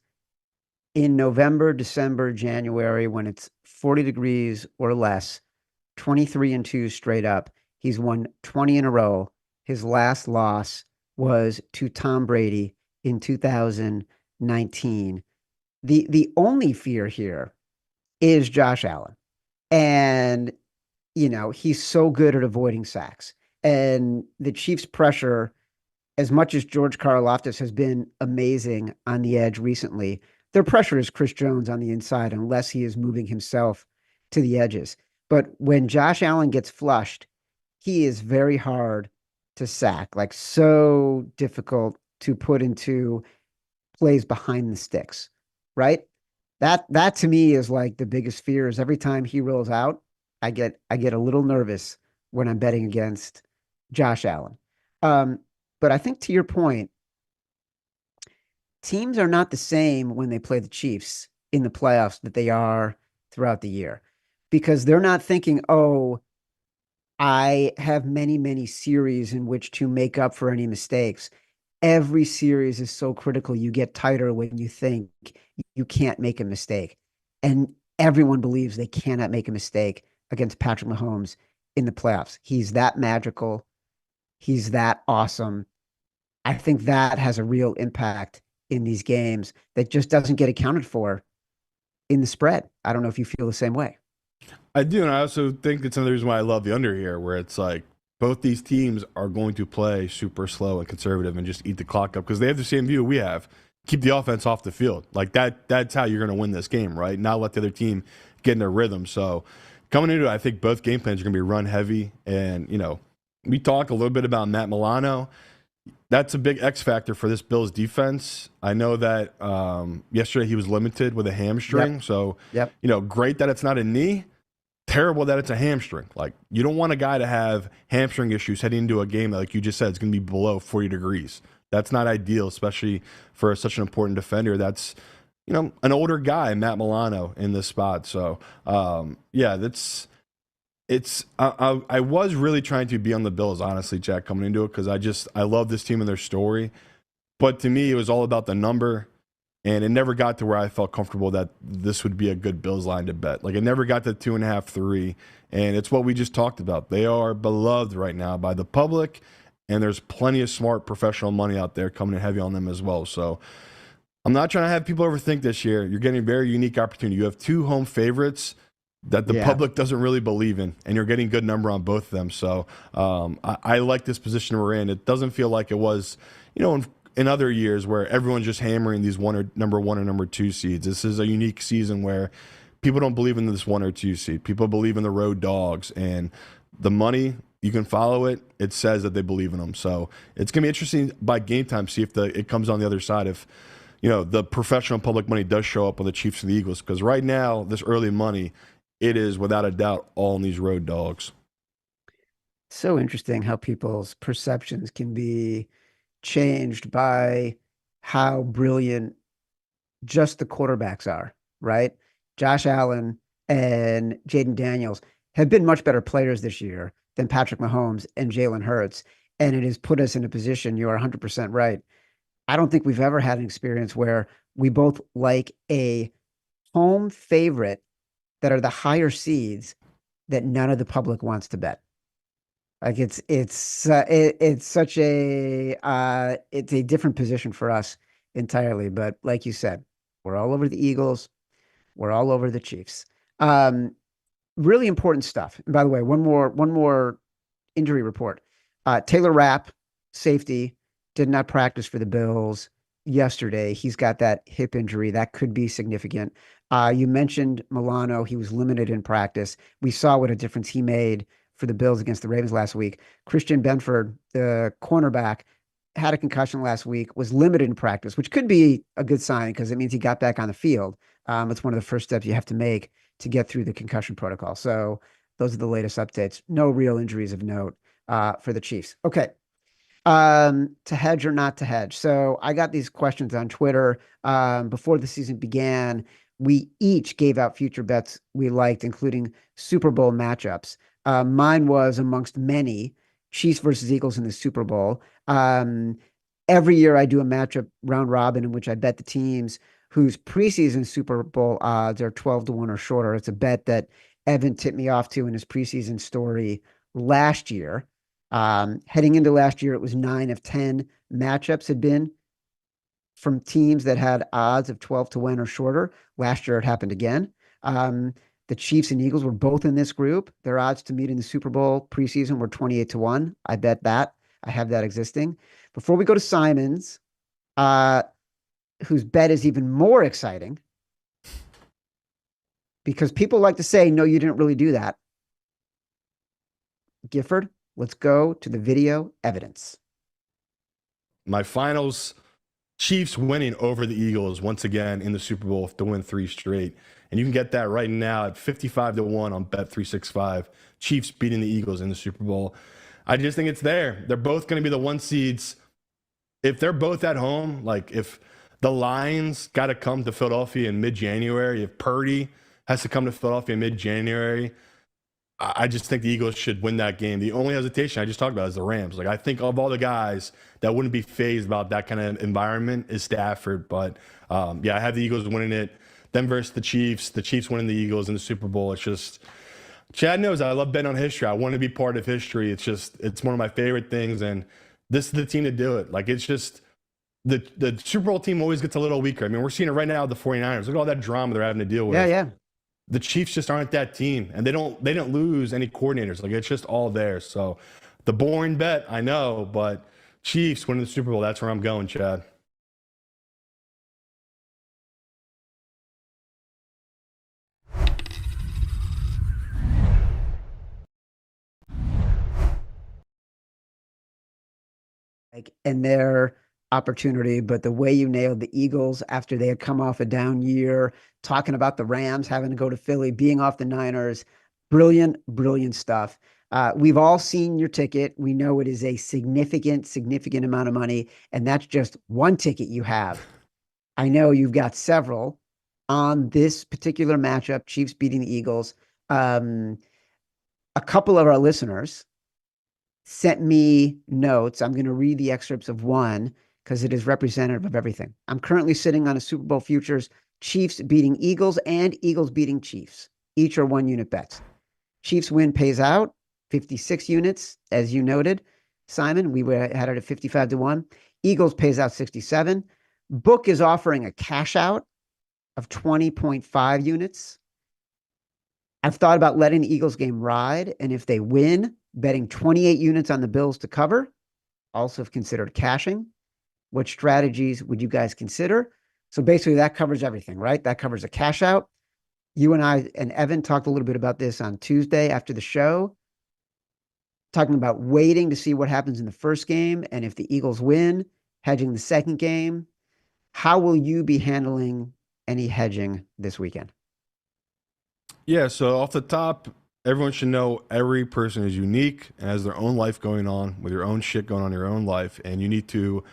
in November, December, January, when it's 40 degrees or less, 23-2 straight up. He's won 20 in a row. His last loss was to Tom Brady in 2019. The only fear here is Josh Allen. And, he's so good at avoiding sacks. And the Chiefs' pressure, as much as George Karlaftis has been amazing on the edge recently, their pressure is Chris Jones on the inside unless he is moving himself to the edges. But when Josh Allen gets flushed, he is very hard to sack, like so difficult to put into plays behind the sticks, right? That to me is like the biggest fear is every time he rolls out, I get a little nervous when I'm betting against Josh Allen. Um, but I think to your point, teams are not the same when they play the Chiefs in the playoffs that they are throughout the year because they're not thinking, oh, I have many, many series in which to make up for any mistakes. Every series is so critical. You get tighter when you think you can't make a mistake. And everyone believes they cannot make a mistake against Patrick Mahomes in the playoffs. He's that magical. He's that awesome. I think that has a real impact in these games that just doesn't get accounted for in the spread. I don't know if you feel the same way. I do, and I also think it's another reason why I love the under here, where it's like both these teams are going to play super slow and conservative and just eat the clock up because they have the same view we have. Keep the offense off the field. Like that's how you're going to win this game, right? Not let the other team get in their rhythm. So coming into it, I think both game plans are going to be run heavy. And, we talk a little bit about Matt Milano. That's a big X factor for this Bills defense. I know that yesterday he was limited with a hamstring. Yep. So, Yep. Great that it's not a knee. Terrible that it's a hamstring. Like, you don't want a guy to have hamstring issues heading into a game that, like you just said, it's going to be below 40 degrees. That's not ideal, especially for such an important defender. That's, an older guy, Matt Milano, in this spot. So, yeah, I was really trying to be on the Bills, honestly, Jack, coming into it because I love this team and their story. But to me, it was all about the number. And it never got to where I felt comfortable that this would be a good Bills line to bet. Like, it never got to 2.5, 3. And it's what we just talked about. They are beloved right now by the public, and there's plenty of smart professional money out there coming in heavy on them as well. So I'm not trying to have people overthink this year. You're getting a very unique opportunity. You have two home favorites that the public doesn't really believe in, and you're getting good number on both of them. So I like this position we're in. It doesn't feel like it was, in other years where everyone's just hammering these number one or number two seeds. This is a unique season where people don't believe in this 1 or 2 seed. People believe in the road dogs, and the money, you can follow it. It says that they believe in them. So it's going to be interesting by game time, see if it comes on the other side. If, the professional public money does show up on the Chiefs and the Eagles. Because right now, this early money, it is without a doubt all in these road dogs. So interesting how people's perceptions can be changed by how brilliant just the quarterbacks are, right? Josh Allen and Jaden Daniels have been much better players this year than Patrick Mahomes and Jalen Hurts. And it has put us in a position, you are 100% right. I don't think we've ever had an experience where we both like a home favorite that are the higher seeds that none of the public wants to bet. Like it's such a it's a different position for us entirely. But like you said, we're all over the Eagles, we're all over the Chiefs. Really important stuff. And by the way, one more injury report. Taylor Rapp, safety, did not practice for the Bills yesterday. He's got that hip injury that could be significant. You mentioned Milano. He was limited in practice. We saw what a difference he made for the Bills against the Ravens last week. Christian Benford, the cornerback, had a concussion last week, was limited in practice, which could be a good sign because it means he got back on the field. It's one of the first steps you have to make to get through the concussion protocol. So those are the latest updates. No real injuries of note for the Chiefs. Okay. To hedge or not to hedge. So I got these questions on Twitter before the season began. We each gave out future bets we liked, including Super Bowl matchups. Mine was amongst many Chiefs versus Eagles in the Super Bowl. Every year I do a matchup round robin in which I bet the teams whose preseason Super Bowl odds are 12-1 or shorter. It's a bet that Evan tipped me off to in his preseason story last year. Heading into last year, it was 9 of 10 matchups had been from teams that had odds of 12-1 or shorter. Last year, it happened again. The Chiefs and Eagles were both in this group. Their odds to meet in the Super Bowl preseason were 28-1. I bet that. I have that existing. Before we go to Simon's, whose bet is even more exciting, because people like to say, no, you didn't really do that. Gifford, let's go to the video evidence. My finals, Chiefs winning over the Eagles once again in the Super Bowl to win 3 straight. And you can get that right now at 55-1 on Bet365. Chiefs beating the Eagles in the Super Bowl. I just think it's there. They're both going to be the 1 seeds. If they're both at home, like if the Lions got to come to Philadelphia in mid-January, if Purdy has to come to Philadelphia in mid-January, I just think the Eagles should win that game. The only hesitation I just talked about is the Rams. Like, I think of all the guys that wouldn't be fazed about that kind of environment is Stafford. But yeah, I have the Eagles winning it. Then versus the Chiefs winning the Eagles in the Super Bowl. It's just, Chad knows I love betting on history. I want to be part of history. It's one of my favorite things. And this is the team to do it. Like, it's just, the Super Bowl team always gets a little weaker. I mean, we're seeing it right now with the 49ers. Look at all that drama they're having to deal with. Yeah. The Chiefs just aren't that team, and they don't lose any coordinators. Like, it's just all there. So the boring bet, I know, but Chiefs winning the Super Bowl, that's where I'm going, Chad. Like, and their opportunity, but the way you nailed the Eagles after they had come off a down year, talking about the Rams having to go to Philly, being off the Niners, brilliant stuff. We've all seen your ticket. We know it is a significant amount of money, and that's just one ticket you have. I know you've got several on this particular matchup, Chiefs beating the Eagles. A couple of our listeners sent me notes. I'm going to read the excerpts of one because it is representative of everything. I'm currently sitting on a Super Bowl futures, Chiefs beating Eagles and Eagles beating Chiefs. Each are 1 unit bets. Chiefs win pays out 56 units, as you noted. Simon, we had it at 55-1. Eagles pays out 67. Book is offering a cash out of 20.5 units. I've thought about letting the Eagles game ride, and if they win, betting 28 units on the Bills to cover. Also have considered cashing. What strategies would you guys consider? So basically that covers everything, right? That covers a cash out. You and I and Evan talked a little bit about this on Tuesday after the show, talking about waiting to see what happens in the first game. And if the Eagles win, hedging the second game. How will you be handling any hedging this weekend? Yeah, so off the top, everyone should know every person is unique and has their own life going on with your own shit going on in your own life. And you need to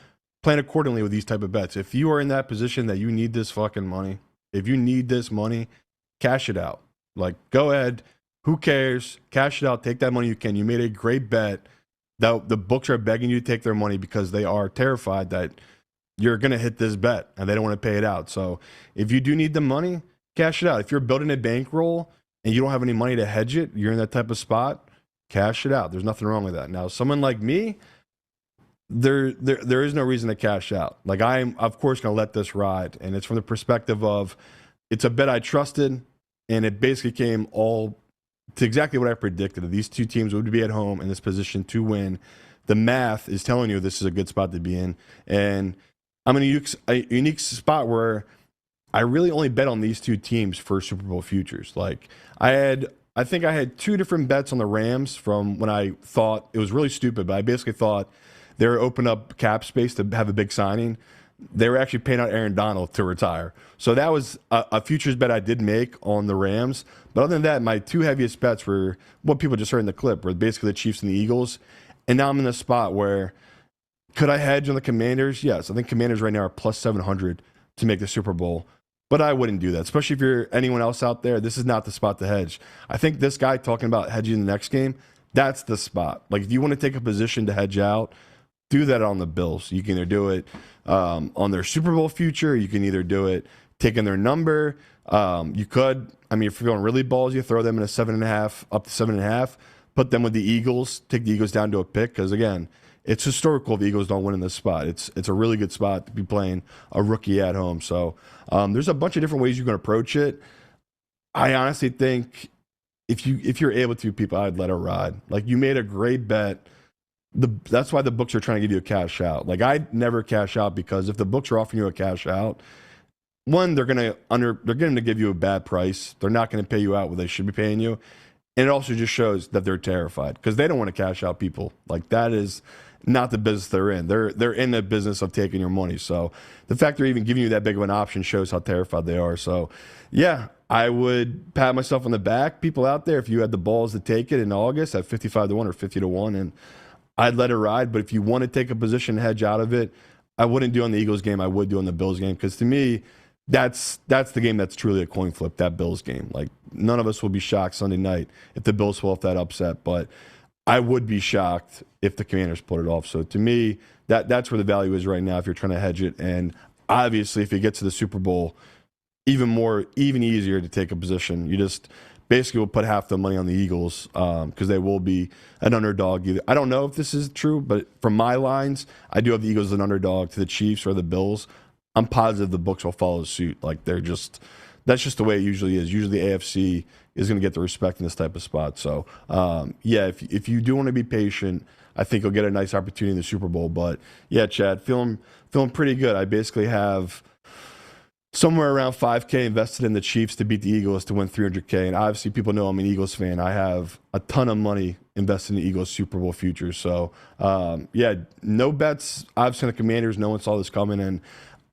plan accordingly with these type of bets. If you are in that position that you need this fucking money, if you need this money, cash it out. Like, go ahead. Who cares? Cash it out. Take that money you can. You made a great bet. That the books are begging you to take their money because they are terrified that you're going to hit this bet and they don't want to pay it out. So if you do need the money, cash it out. If you're building a bankroll and you don't have any money to hedge it, you're in that type of spot, cash it out. There's nothing wrong with that. Now, someone like me, there is no reason to cash out. Like, I'm, of course, going to let this ride. And it's from the perspective of it's a bet I trusted, and it basically came all to exactly what I predicted. These two teams would be at home in this position to win. The math is telling you this is a good spot to be in. And I'm in a unique spot where I really only bet on these two teams for Super Bowl futures. Like, I think I had 2 different bets on the Rams from when I thought it was really stupid, but I basically thought they were open up cap space to have a big signing. They were actually paying out Aaron Donald to retire. So that was a futures bet I did make on the Rams. But other than that, my 2 heaviest bets were what people just heard in the clip, were basically the Chiefs and the Eagles. And now I'm in a spot where, could I hedge on the Commanders? Yes. I think Commanders right now are plus 700 to make the Super Bowl. But I wouldn't do that, especially if you're anyone else out there. This is not the spot to hedge. I think this guy talking about hedging the next game, that's the spot. Like, if you want to take a position to hedge out, do that on the Bills. You can either do it on their Super Bowl future. You can either do it taking their number. You could, I mean, if you're feeling really ballsy, throw them in a 7.5, up to 7.5. Put them with the Eagles. Take the Eagles down to a pick because, again, it's historical if the Eagles don't win in this spot. It's a really good spot to be playing a rookie at home. So there's a bunch of different ways you can approach it. I honestly think if you're able to, people, I'd let it ride. Like, you made a great bet. That's why the books are trying to give you a cash out. Like, I'd never cash out because if the books are offering you a cash out, one, they're going to give you a bad price. They're not going to pay you out what they should be paying you. And it also just shows that they're terrified because they don't want to cash out people. Like, that is not the business they're in. They're in the business of taking your money. So the fact they're even giving you that big of an option shows how terrified they are. So yeah, I would pat myself on the back. People out there, if you had the balls to take it in August at 55-1 or 50-1, and I'd let it ride. But if you want to take a position hedge out of it, I wouldn't do on the Eagles game. I would do on the Bills game because to me, that's the game that's truly a coin flip, that Bills game. Like, none of us will be shocked Sunday night if the Bills pull off that upset, but I would be shocked if the Commanders pulled it off. So to me, that's where the value is right now if you're trying to hedge it. And obviously, if you get to the Super Bowl, even easier to take a position. You just basically will put half the money on the Eagles because they will be an underdog. I don't know if this is true, but from my lines, I do have the Eagles as an underdog to the Chiefs or the Bills. I'm positive the books will follow suit. Like, that's just the way it usually is. Usually the AFC is going to get the respect in this type of spot. So, yeah, if you do want to be patient, I think you'll get a nice opportunity in the Super Bowl. But yeah, Chad, feeling pretty good. I basically have somewhere around 5K invested in the Chiefs to beat the Eagles to win 300K. And obviously, people know I'm an Eagles fan. I have a ton of money invested in the Eagles Super Bowl futures. So, yeah, no bets. Obviously, the Commanders, no one saw this coming. And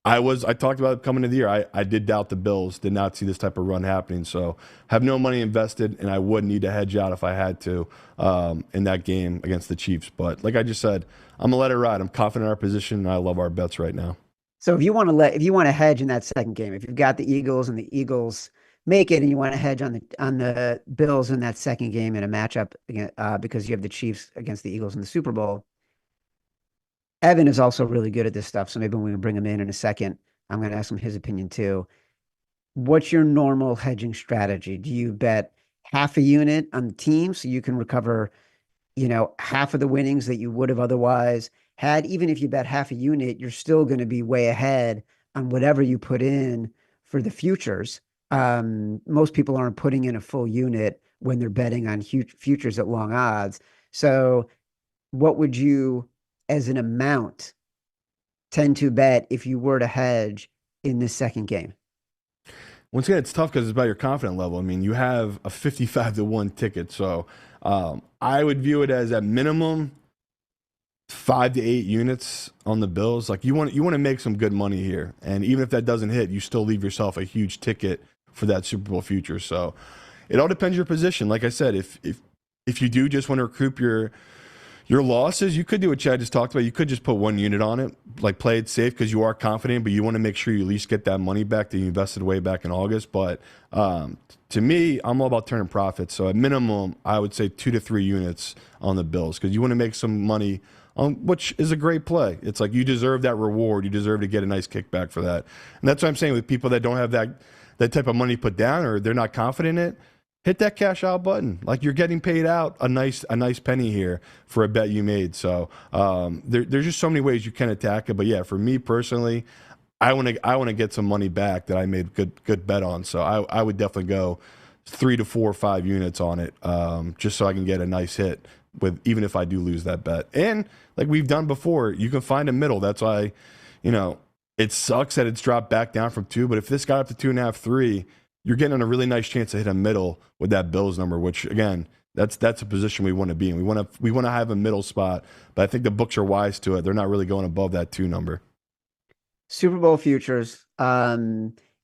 I talked about it coming into the year. I did doubt the Bills, did not see this type of run happening. So have no money invested, and I would need to hedge out if I had to in that game against the Chiefs. But like I just said, I'm gonna let it ride. I'm confident in our position, and I love our bets right now. So if you want to hedge in that second game, if you've got the Eagles and the Eagles make it, and you want to hedge on the Bills in that second game in a matchup because you have the Chiefs against the Eagles in the Super Bowl. Evan is also really good at this stuff, so maybe when we bring him in a second, I'm going to ask him his opinion too. What's your normal hedging strategy? Do you bet half a unit on the team so you can recover, half of the winnings that you would have otherwise had? Even if you bet half a unit, you're still going to be way ahead on whatever you put in for the futures. Most people aren't putting in a full unit when they're betting on huge futures at long odds. So what would you, as an amount, tend to bet if you were to hedge in this second game? Once again, it's tough because it's about your confidence level. I mean, you have a 55-1 ticket, so I would view it as at minimum 5 to 8 units on the Bills. Like, you want to make some good money here, and even if that doesn't hit, you still leave yourself a huge ticket for that Super Bowl future. So it all depends on your position. Like I said, if you do just want to recoup your losses, you could do what Chad just talked about. You could just put one unit on it, like play it safe because you are confident, but you want to make sure you at least get that money back that you invested way back in August. But to me, I'm all about turning profits. So at minimum, I would say 2 to 3 units on the Bills because you want to make some money, which is a great play. It's like you deserve that reward. You deserve to get a nice kickback for that. And that's what I'm saying with people that don't have that type of money put down or they're not confident in it. Hit that cash out button. Like, you're getting paid out a nice penny here for a bet you made. So there's just so many ways you can attack it. But yeah, for me personally, I want to get some money back that I made good bet on. So I would definitely go 3 to 4 or 5 units on it, just so I can get a nice hit with even if I do lose that bet. And like we've done before, you can find a middle. That's why, it sucks that it's dropped back down from 2. But if this got up to 2.5, 3. You're getting a really nice chance to hit a middle with that Bills number, which again, that's a position we want to be in. We want to have a middle spot, but I think the books are wise to it. They're not really going above that 2 number. Super Bowl futures,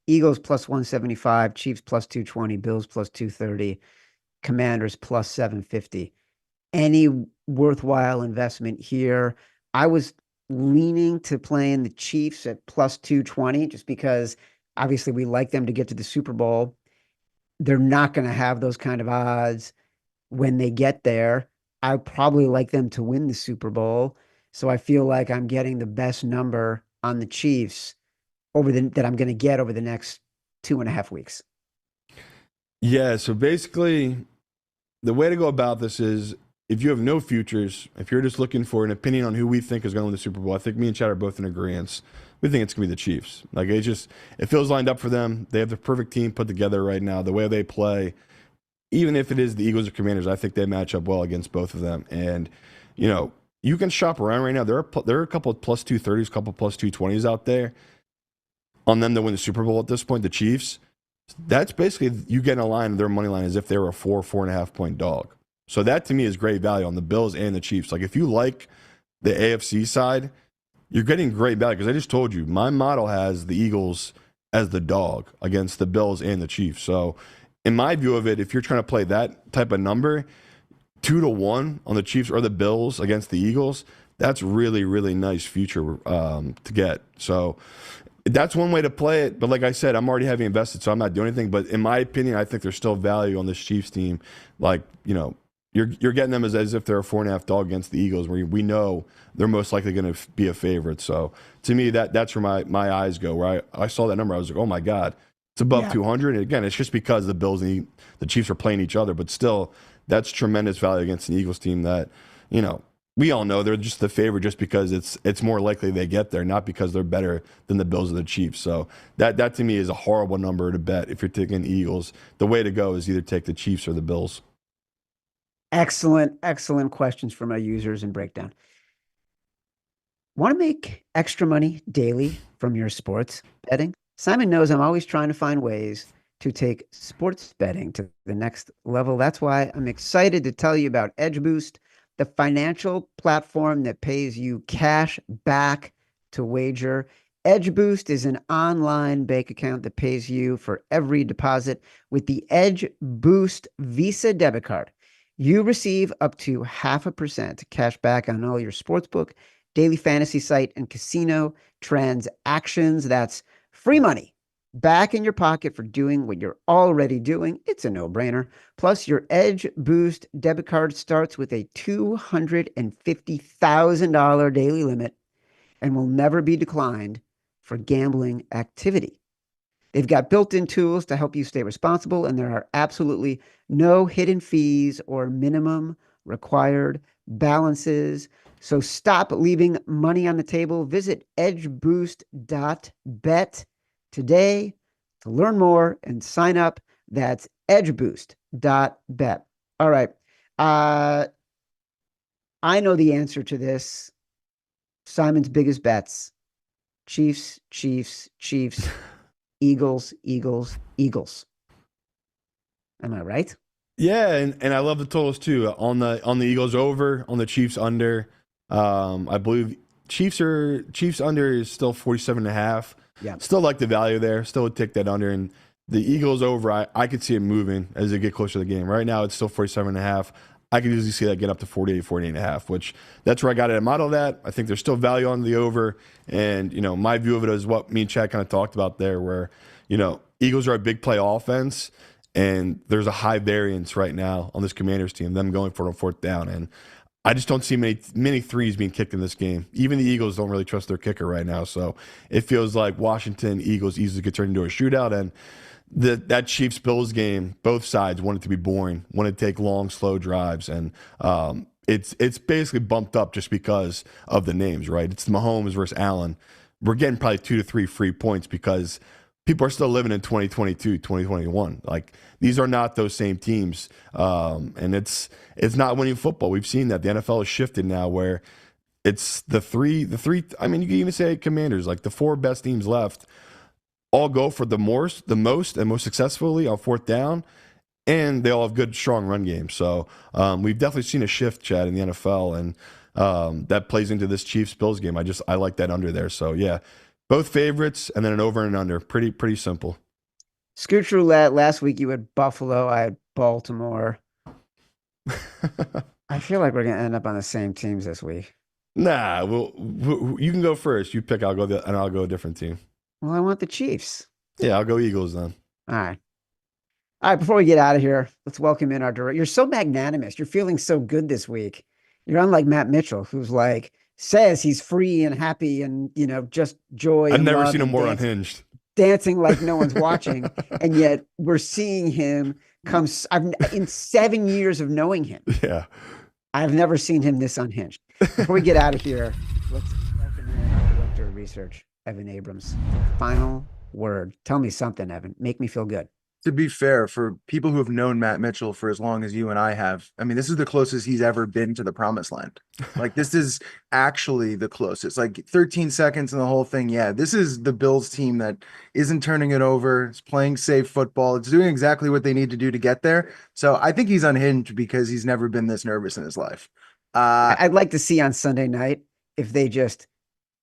Eagles plus 175, Chiefs plus 220, Bills plus 230, Commanders plus 750. Any worthwhile investment here? I was leaning to playing the Chiefs at plus 220 just because obviously we like them to get to the Super Bowl. They're not going to have those kind of odds when they get there. I probably like them to win the Super Bowl. So I feel like I'm getting the best number on the Chiefs that I'm going to get over the next 2.5 weeks. Yeah. So basically the way to go about this is if you have no futures, if you're just looking for an opinion on who we think is going to win the Super Bowl, I think me and Chad are both in agreement. We think it's going to be the Chiefs. Like, it feels lined up for them. They have the perfect team put together right now. The way they play, even if it is the Eagles or Commanders, I think they match up well against both of them. And, you can shop around right now. There are a couple of plus 230s, a couple of plus 220s out there on them to win the Super Bowl at this point, the Chiefs. That's basically you getting a line, their money line, as if they were a 4.5 point dog. So that to me is great value on the Bills and the Chiefs. Like if you like the AFC side, you're getting great value because I just told you my model has the Eagles as the dog against the Bills and the Chiefs. So in my view of it, if you're trying to play that type of number, 2-1 on the Chiefs or the Bills against the Eagles, that's really, really nice future to get. So that's one way to play it. But like I said, I'm already heavy invested, so I'm not doing anything. But in my opinion, I think there's still value on this Chiefs team. Like, you're getting them as if they're a 4.5 dog against the Eagles, where we know they're most likely going to be a favorite. So to me, that's where my eyes go. Where I saw that number, I was like, oh my God, it's above 200. And again, it's just because the Bills and the Chiefs are playing each other. But still, that's tremendous value against an Eagles team that, we all know they're just the favorite just because it's more likely they get there, not because they're better than the Bills or the Chiefs. So that to me is a horrible number to bet if you're taking the Eagles. The way to go is either take the Chiefs or the Bills. Excellent, excellent questions from our users and breakdown. Want to make extra money daily from your sports betting? Simon knows I'm always trying to find ways to take sports betting to the next level. That's why I'm excited to tell you about Edgeboost, the financial platform that pays you cash back to wager. Edgeboost is an online bank account that pays you for every deposit with the Edgeboost Visa debit card. You receive up to 0.5% cash back on all your sportsbook, daily fantasy site, and casino transactions. That's free money back in your pocket for doing what you're already doing. It's a no-brainer. Plus, your Edge Boost debit card starts with a $250,000 daily limit and will never be declined for gambling activity. They've got built-in tools to help you stay responsible, and there are absolutely no hidden fees or minimum required balances. So stop leaving money on the table. Visit Edgeboost.bet today to learn more and sign up. That's Edgeboost.bet. All right. I know the answer to this. Simon's biggest bets. Chiefs, Chiefs, Chiefs, Eagles, Eagles, Eagles. Am I right? Yeah, and I love the totals too. On the Eagles over, on the Chiefs under. I believe Chiefs under is still 47.5. Yeah. Still like the value there. Still would take that under. And the Eagles over, I could see it moving as they get closer to the game. Right now it's still 47.5. I could easily see that get up to 48.5, which that's where I got it. I model that. I think there's still value on the over. And, my view of it is what me and Chad kind of talked about there, where, Eagles are a big play offense, and there's a high variance right now on this Commanders team, them going for a fourth down. And I just don't see many threes being kicked in this game. Even the Eagles don't really trust their kicker right now. So it feels like Washington Eagles easily could turn into a shootout. And that Chiefs-Bills game, both sides want it to be boring, want to take long, slow drives. And it's basically bumped up just because of the names, right? It's Mahomes versus Allen. We're getting probably 2 to 3 free points because people are still living in 2022, 2021. Like, these are not those same teams. And it's not winning football. We've seen that. The NFL has shifted now where it's the three, I mean, you can even say Commanders, like the 4 best teams left, all go for the most and most successfully on fourth down, and they all have good, strong run games. So we've definitely seen a shift, Chad, in the NFL, and that plays into this Chiefs-Bills game. I like that under there. So, yeah, both favorites, and then an over and an under. Pretty simple. Scooch Roulette, last week you had Buffalo, I had Baltimore. I feel like we're going to end up on the same teams this week. Nah, you can go first. You pick, I'll go a different team. Well, I want the Chiefs. Yeah, I'll go Eagles then. All right. All right, before we get out of here, let's welcome in our director. You're so magnanimous. You're feeling so good this week. You're unlike Matt Mitchell, who's like, says he's free and happy and, just joy. I've never seen him more unhinged. Dancing like no one's watching. And yet we're seeing him come in 7 years of knowing him. Yeah. I've never seen him this unhinged. Before we get out of here, let's welcome in our director of research, Evan Abrams. Final word. Tell me something, Evan. Make me feel good. to be fair, for people who have known Matt Mitchell for as long as you and I have, I mean, this is the closest he's ever been to the promised land. Like, this is actually the closest. Like 13 seconds and the whole thing. Yeah, this is the Bills team that isn't turning it over. It's playing safe football. It's doing exactly what they need to do to get there. So I think he's unhinged because he's never been this nervous in his life. I'd like to see on Sunday night if they just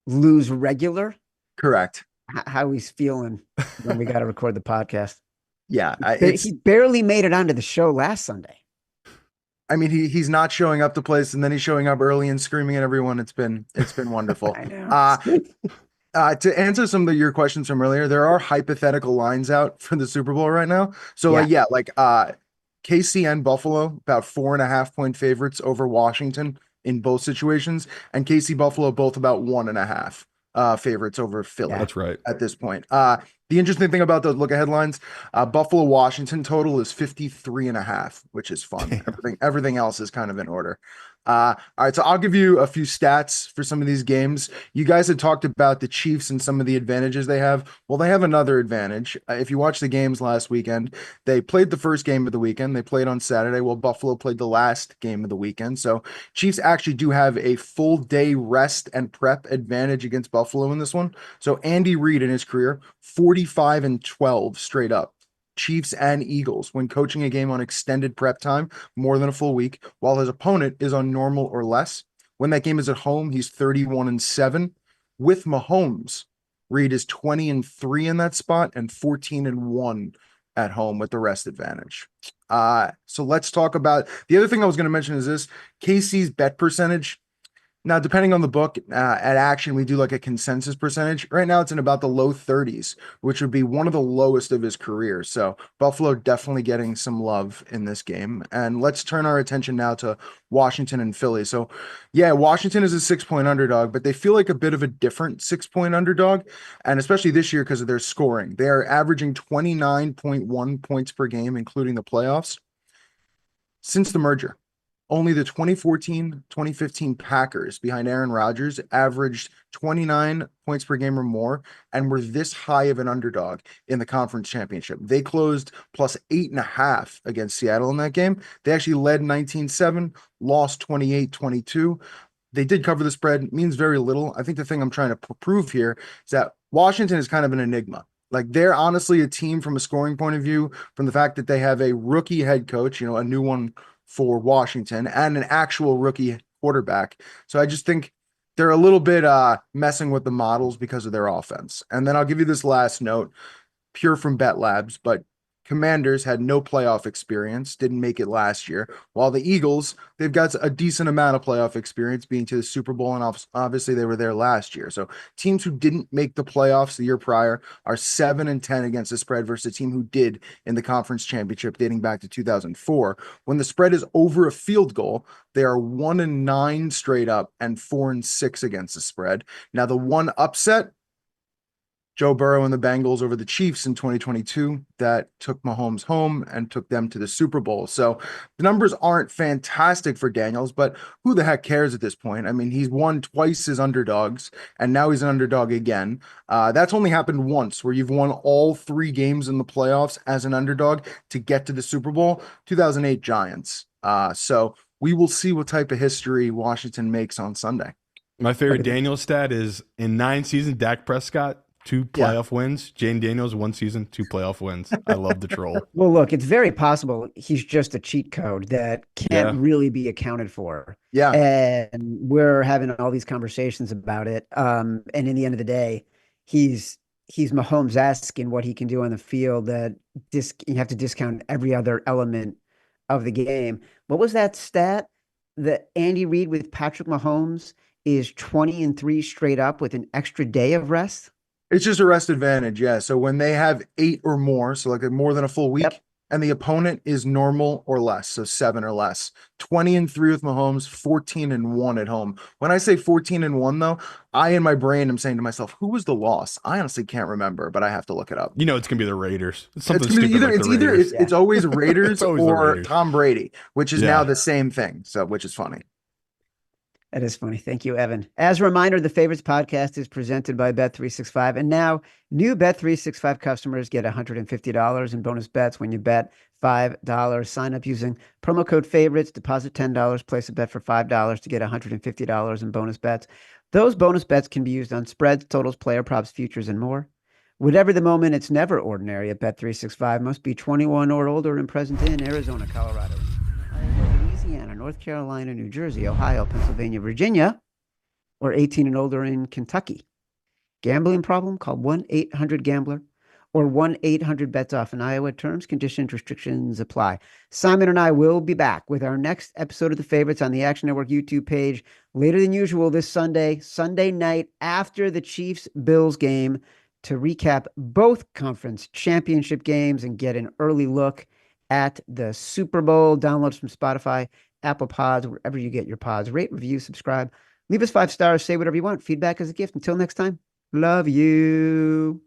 lose regular, Correct. how he's feeling when we got to record the podcast. Yeah, He barely made it onto the show last Sunday. I mean, he's not showing up to place, and then he's showing up early and screaming at everyone. It's been wonderful. I know. To answer some of your questions from earlier, there are hypothetical lines out for the Super Bowl right now. So KC and Buffalo, about 4.5-point favorites over Washington in both situations, and KC Buffalo both about 1.5 favorites over Philly. That's right. At this point. The interesting thing about the look ahead lines, Buffalo Washington total is 53.5, which is fun. Everything else is kind of in order. All right, so I'll give you a few stats for some of these games. You guys had talked about the Chiefs and some of the advantages they have. Well, they have another advantage. If you watched the games last weekend, they played the first game of the weekend. They played on Saturday, while Buffalo played the last game of the weekend. So Chiefs actually do have a full day rest and prep advantage against Buffalo in this one. So Andy Reid in his career, 45-12 straight up. Chiefs and Eagles when coaching a game on extended prep time, more than a full week, while his opponent is on normal or less. When that game is at home, he's 31-7. With Mahomes, Reid is 20-3 in that spot and 14-1 at home with the rest advantage. So let's talk about the other thing I was going to mention is this KC's bet percentage. Now, depending on the book, at Action, we do like a consensus percentage. Right now, it's in about the low 30s, which would be one of the lowest of his career. So Buffalo definitely getting some love in this game. And let's turn our attention now to Washington and Philly. So, yeah, Washington is a 6-point underdog, but they feel like a bit of a different 6-point underdog, and especially this year because of their scoring. They are averaging 29.1 points per game, including the playoffs, since the merger. Only the 2014-2015 Packers behind Aaron Rodgers averaged 29 points per game or more and were this high of an underdog in the conference championship. They closed plus 8.5 against Seattle in that game. They actually led 19-7, lost 28-22. They did cover the spread. It means very little. I think the thing I'm trying to prove here is that Washington is kind of an enigma. Like, they're honestly a team from a scoring point of view, from the fact that they have a rookie head coach, a new one for Washington, and an actual rookie quarterback. So I just think they're a little bit messing with the models because of their offense. And then I'll give you this last note, pure from Bet Labs, but Commanders had no playoff experience, didn't make it last year, while the Eagles, they've got a decent amount of playoff experience, being to the Super Bowl, and obviously they were there last year. So teams who didn't make the playoffs the year prior are 7-10 against the spread versus a team who did in the conference championship dating back to 2004. When the spread is over a field goal, they are 1-9 straight up and 4-6 against the spread. Now, the one upset, Joe Burrow and the Bengals over the Chiefs in 2022, that took Mahomes home and took them to the Super Bowl. So the numbers aren't fantastic for Daniels, but who the heck cares at this point? I mean, he's won twice as underdogs, and now he's an underdog again. That's only happened once, where you've won all 3 games in the playoffs as an underdog to get to the Super Bowl, 2008 Giants. So we will see what type of history Washington makes on Sunday. My favorite Daniels stat is in 9 seasons, Dak Prescott, 2 playoff wins. Jane Daniels, 1 season, 2 playoff wins. I love the troll. Well, look, it's very possible he's just a cheat code that can't really be accounted for. Yeah. And we're having all these conversations about it. And in the end of the day, he's Mahomes-esque in what he can do on the field, that you have to discount every other element of the game. What was that stat that Andy Reid with Patrick Mahomes is 20-3 straight up with an extra day of rest? It's just a rest advantage, yeah. So when they have 8 or more, so like more than a full week, and the opponent is normal or less, so 7 or less, 20-3 with Mahomes, 14-1 at home. When I say 14-1, though, I in my brain am saying to myself, who was the loss? I honestly can't remember, but I have to look it up. It's gonna be the Raiders. It's something it's stupid like the Raiders. It's always Raiders always or Raiders. Tom Brady, which is now the same thing. So which is funny. That is funny. Thank you, Evan. As a reminder, the Favorites podcast is presented by Bet365. And now, new Bet365 customers get $150 in bonus bets when you bet $5. Sign up using promo code Favorites, deposit $10, place a bet for $5 to get $150 in bonus bets. Those bonus bets can be used on spreads, totals, player props, futures, and more. Whatever the moment, it's never ordinary at Bet365. Must be 21 or older and present in Arizona, Colorado, Louisiana, North Carolina, New Jersey, Ohio, Pennsylvania, Virginia, or 18 and older in Kentucky. Gambling problem? Call 1-800-GAMBLER or 1-800-BETS-OFF in Iowa. Terms, conditions, restrictions apply. Simon and I will be back with our next episode of The Favorites on the Action Network YouTube page later than usual this Sunday night after the Chiefs-Bills game to recap both conference championship games and get an early look at the Super Bowl. Downloads from Spotify, Apple Pods, wherever you get your pods. Rate, review, subscribe. Leave us 5 stars. Say whatever you want. Feedback is a gift. Until next time, love you.